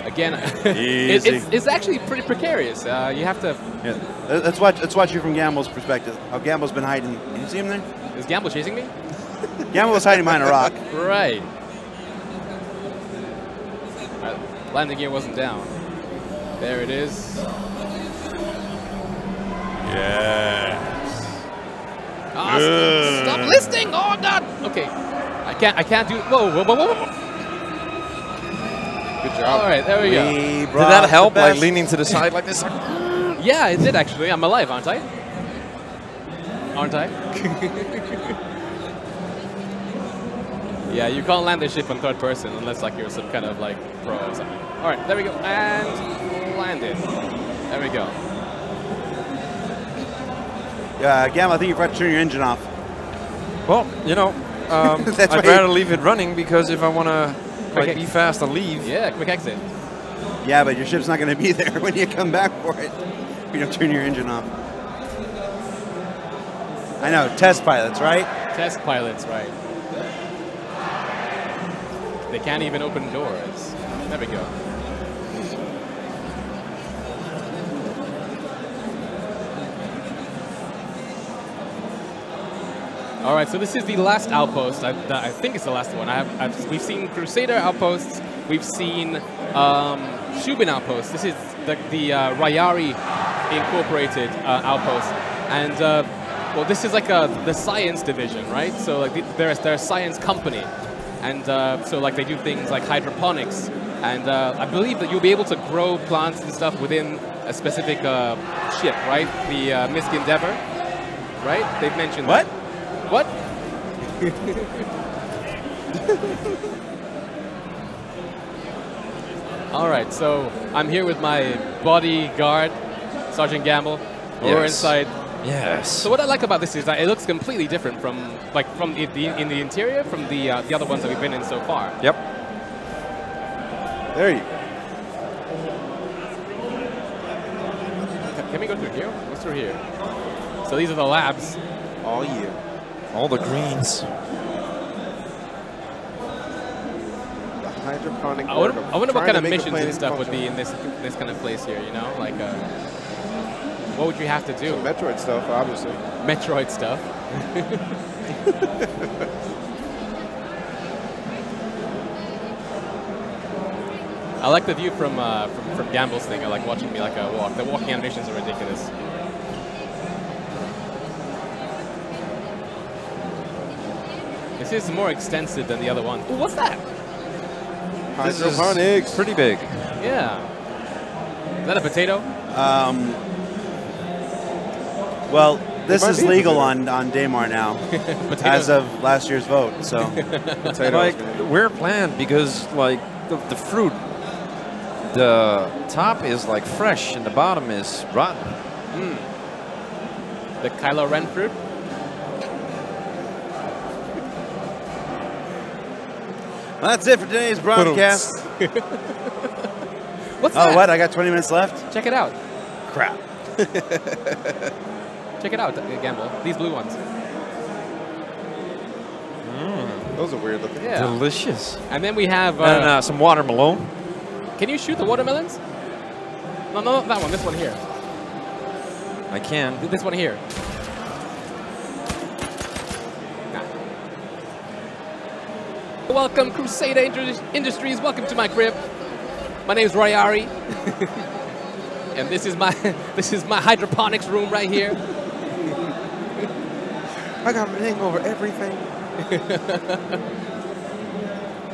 Again, it's actually pretty precarious. You have to... Yeah. Let's watch you from Gamble's perspective. How Gamble's been hiding. Can you see him there? Is Gamble chasing me? Gamble was hiding behind a rock. Right. Landing gear wasn't down. There it is. Yes. Oh, stop listing! Oh God! Okay, I can't do. Whoa! Good job. All right, there we go. Did that help? Like leaning to the side like this? Yeah, it did actually. I'm alive, aren't I? Aren't I? Yeah, you can't land this ship in third person unless like you're some kind of like pro or something. All right, there we go, and landed. There we go. Yeah, Gamble, I think you forgot to turn your engine off. Well, I'd rather leave it running because if I want to be fast and leave. Yeah, quick exit. Yeah, but your ship's not going to be there when you come back for it if you don't turn your engine off. I know, test pilots, right? Test pilots, right. They can't even open doors. There we go. All right, so this is the last outpost. I think it's the last one. We've seen Crusader outposts. We've seen Shubin outposts. This is the Ryari Incorporated outpost, and well, this is like the science division, right? So like they're a science company, and so like they do things like hydroponics, and I believe that you'll be able to grow plants and stuff within a specific ship, right? The Misk Endeavor, right? They've mentioned What? That. What? All right, so I'm here with my bodyguard, Sergeant Gamble. We're inside. Yes. So what I like about this is that it looks completely different from in the interior from the other ones that we've been in so far. Yep. There you go. Can we go through here? What's through here? So these are the labs. All year. All the greens. The hydroponic. I wonder what kind of missions and stuff would be in this kind of place here. You know, like what would you have to do? Metroid stuff, obviously. Metroid stuff. I like the view from Gamble's thing. I like watching me like walk. The walking animations are ridiculous. This is more extensive than the other one. Ooh, what's that? Hydroponics. Pretty big. Yeah. Is that a potato? Well, this is legal on Daymar now, as of last year's vote. So, Like, we're planned because, like, the fruit, the top is, like, fresh and the bottom is rotten. The Kylo Ren fruit? well, that's it for today's broadcast. What's that? Oh, what? I got 20 minutes left? Check it out. Crap. Check it out, Gamble. These blue ones. Those are weird looking. Yeah. Delicious. And then we have... and some watermelon. Can you shoot the watermelons? No, not that one. This one here. I can. This one here. Nah. Welcome, Crusader Industries. Welcome to my crib. My name is Royari. And this is my hydroponics room right here. I got my name over everything.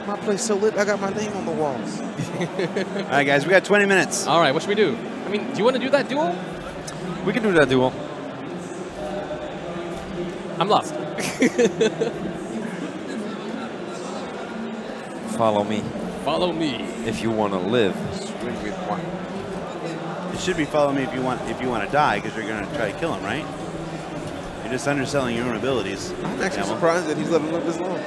My place so lit, I got my name on the walls. All right, guys, we got 20 minutes. All right, what should we do? I mean, do you want to do that duel? We can do that duel. I'm lost. Follow me. Follow me. If you want to live. Swing with one. It should be follow me if you want to die, because you're going to try to kill him, right? You're just underselling your own abilities. I'm actually surprised that he's let him live this long.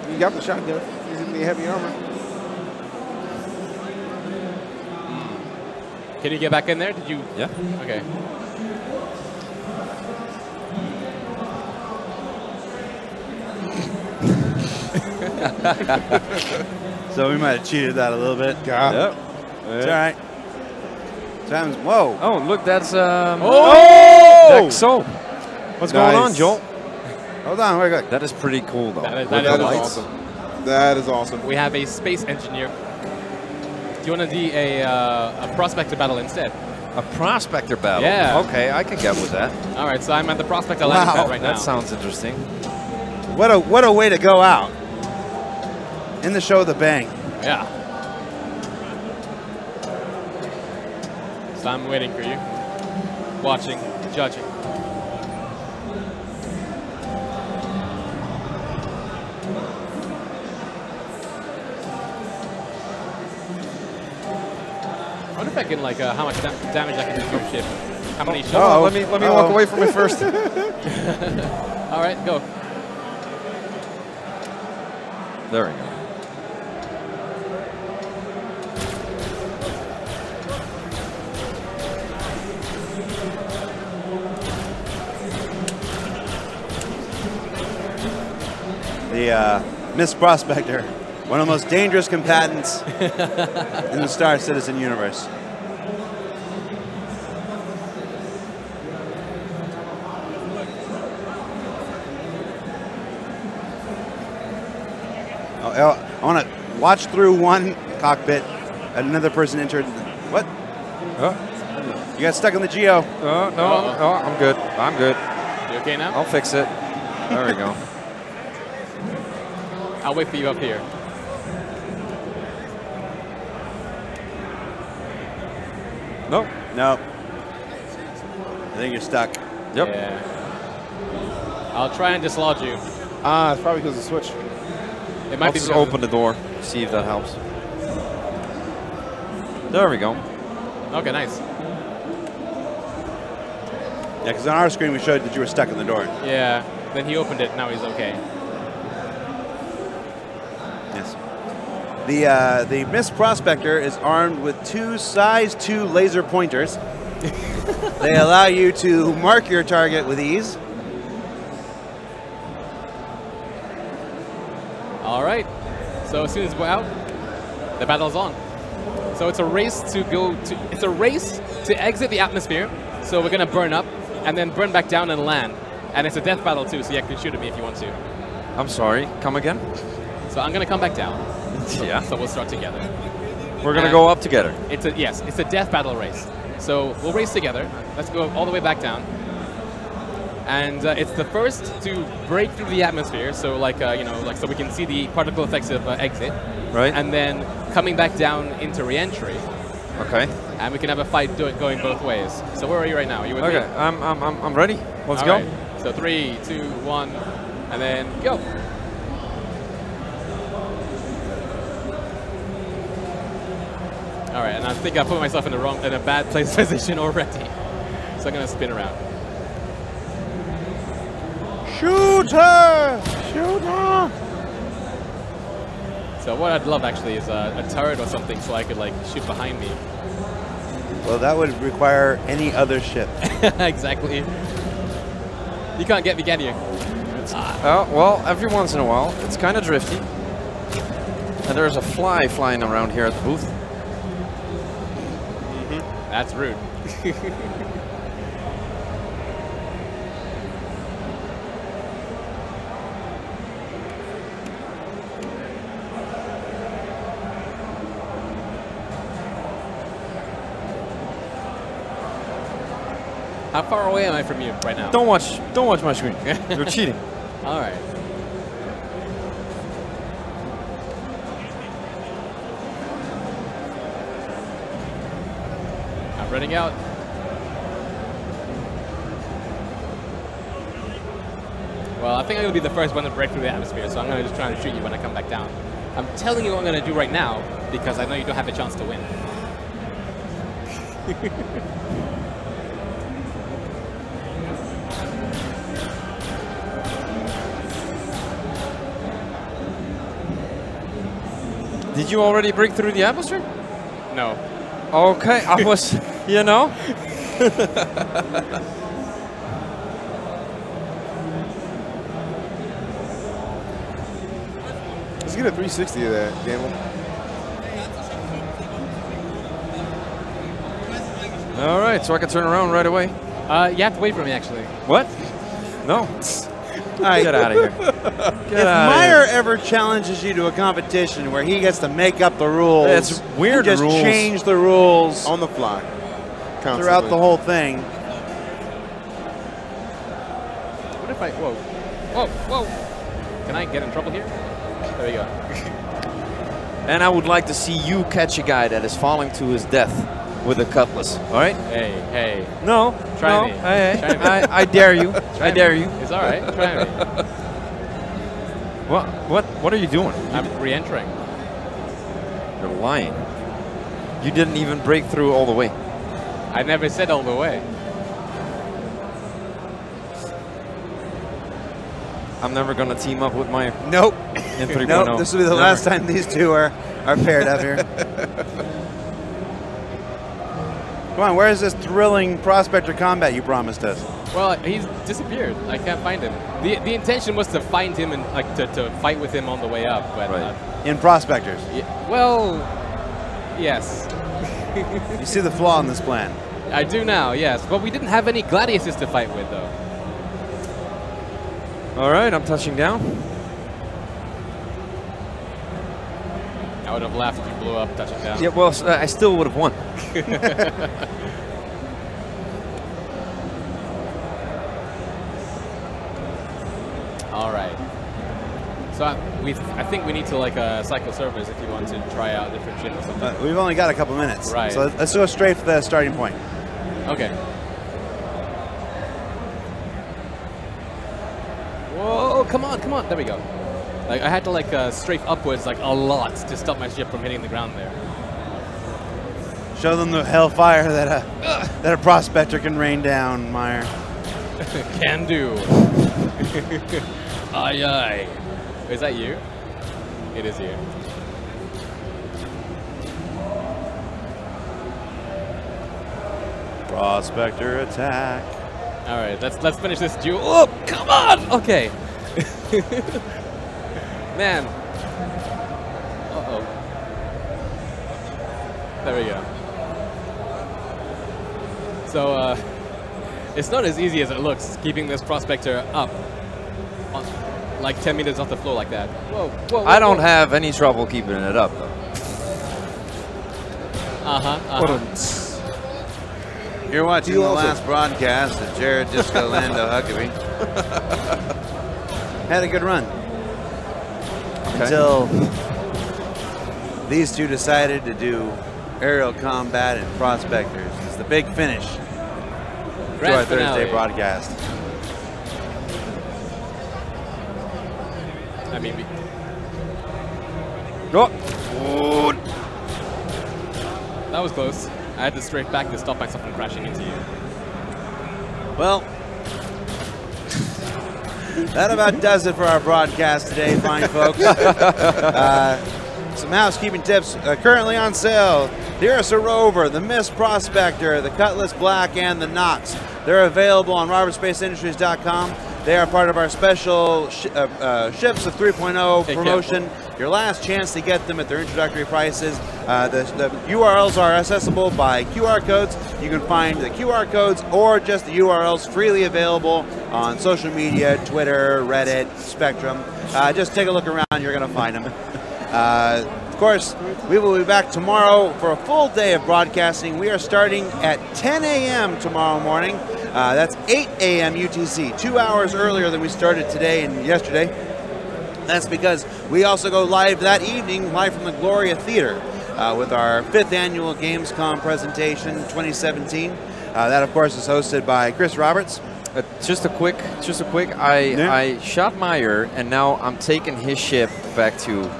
He got the shotgun. He's in the heavy armor. Can you get back in there? Did you? Yeah. Okay. So we might have cheated that a little bit. Yep. It's all right. Times. Whoa. Oh, look, that's Oh! So, what's going on, Joel? Hold on, we're good. That is pretty cool, though. That is With the lights. awesome. That is awesome. We have a space engineer. Do you want to do a prospector battle instead? A prospector battle? Yeah. Okay, I can get with that. All right, so I'm at the prospector landing pad right now. That sounds interesting. What a way to go out. In the show with a bang. Yeah. So I'm waiting for you. Watching, judging. I wonder if I can, like, how much damage I can do to your ship. How many shots? Oh, let me walk away from it first. All right, go. There we go. The Miss Prospector, one of the most dangerous combatants in the Star Citizen universe. I want to watch through one cockpit, and another person entered. What? You got stuck in the Geo. No, I'm good. I'm good. You okay now? I'll fix it. There we go. I'll wait for you up here. Nope. No. I think you're stuck. Yep. Yeah. I'll try and dislodge you. Ah, it's probably because of the switch. It might be Just open the door. See if that helps. There we go. Okay, nice. Yeah, because on our screen we showed that you were stuck in the door. Yeah. Then he opened it. Now he's okay. Yes. The Miss Prospector is armed with 2 size 2 laser pointers. They allow you to mark your target with ease. All right. So as soon as we're out, the battle's on. So it's a race to exit the atmosphere. So we're gonna burn up and then burn back down and land. And it's a death battle too, so you can shoot at me if you want to. I'm sorry. Come again? So I'm gonna come back down. Yeah. So we'll start together. We're gonna go up together. It's a death battle race. So we'll race together. Let's go all the way back down. And it's the first to break through the atmosphere. So like so we can see the particle effects of exit. Right. And then coming back down into re-entry. Okay. And we can have a fight going both ways. So where are you right now? Are you with me? Okay. I'm ready. Let's All go. right. So 3, 2, 1, and then go. All right, and I think I put myself in a bad position already. So I'm gonna spin around. Shoot her! Shoot her! So what I'd love actually is a turret or something so I could like shoot behind me. Well, that would require any other ship. Exactly. You can't get me, can you? Well, every once in a while, it's kind of drifty. And there's a fly flying around here at the booth. That's rude. How far away am I from you right now? Don't watch my screen. You're cheating. All right. I'm running out. Well, I think I'm going to be the first one to break through the atmosphere, so I'm going to just try and shoot you when I come back down. I'm telling you what I'm going to do right now because I know you don't have a chance to win. Did you already break through the atmosphere? No. Okay, I was, you know. Let's get a 360 of that, Gamble. All right, so I can turn around right away. You have to wait for me, actually. What? No. All right. Get out of here. If Meyer ever challenges you to a competition where he gets to make up the rules, it's weird just rules. change the rules On the fly. Constantly. throughout the whole thing. What if I... Whoa. Whoa, whoa. Can I get in trouble here? There we go. And I would like to see you catch a guy that is falling to his death with a cutlass. All right? Hey, hey. No. Try no. me. Hey, Try me. I dare you. I dare you. It's all right. Try me. What are you doing? I'm re-entering. You're lying. You didn't even break through all the way. I never said all the way. I'm never gonna team up with my Nope. in 3.0. Nope. This will be the Never. last time these two are paired up here. Come on, where is this thrilling Prospector combat you promised us? Well, he's disappeared. I can't find him. The intention was to find him and like to fight with him on the way up, but Right. In Prospectors. well, yes, You see the flaw in this plan. I do now. Yes, but we didn't have any gladiuses to fight with though. All right, I'm touching down. I would have laughed if you blew up touching down. Yeah, well, I still would have won. All right. So I think we need to like cycle servers if you want to try out different shit or something. We've only got a couple minutes. Right. So let's go straight for the starting point. Okay. Whoa, come on, come on. There we go. Like I had to like strafe upwards like a lot to stop my ship from hitting the ground there. Show them the hellfire that a prospector can rain down, Meyer. Can do. Aye, aye. Is that you? It is you. Prospector attack. All right, let's finish this duel. Oh, come on! Okay. Man. Uh-oh. There we go. So, it's not as easy as it looks, keeping this Prospector up. Like 10 meters off the floor like that. Whoa, whoa, whoa, I don't have any trouble keeping it up, though. You're watching the last broadcast of Jared Disco Lando Huckabee. Had a good run. Okay. Until these two decided to do aerial combat and prospectors. It's the big finish to our Thursday broadcast. I mean, that was close. I had to strafe back to stop myself from crashing into you. Well, that about does it for our broadcast today, fine folks. Some housekeeping tips currently on sale. The Ursa Rover, the Mist Prospector, the Cutlass Black, and the Nox. They're available on robertspaceindustriescom. They are part of our special ships of 3.0 promotion. Your last chance to get them at their introductory prices. The URLs are accessible by QR codes. You can find the QR codes or just the URLs freely available on social media, Twitter, Reddit, Spectrum. Just take a look around, you're going to find them. Of course, we will be back tomorrow for a full day of broadcasting. We are starting at 10 a.m. tomorrow morning. That's 8 a.m. UTC, 2 hours earlier than we started today and yesterday. That's because we also go live that evening, live from the Gloria Theater, with our 5th annual GamesCom presentation 2017. That, of course, is hosted by Chris Roberts. Just a quick. I shot Meyer, and now I'm taking his ship back to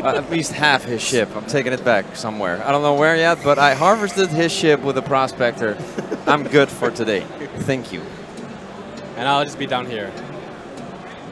at least half his ship. I'm taking it back somewhere. I don't know where yet, but I harvested his ship with a Prospector. I'm good for today. Thank you. And I'll just be down here.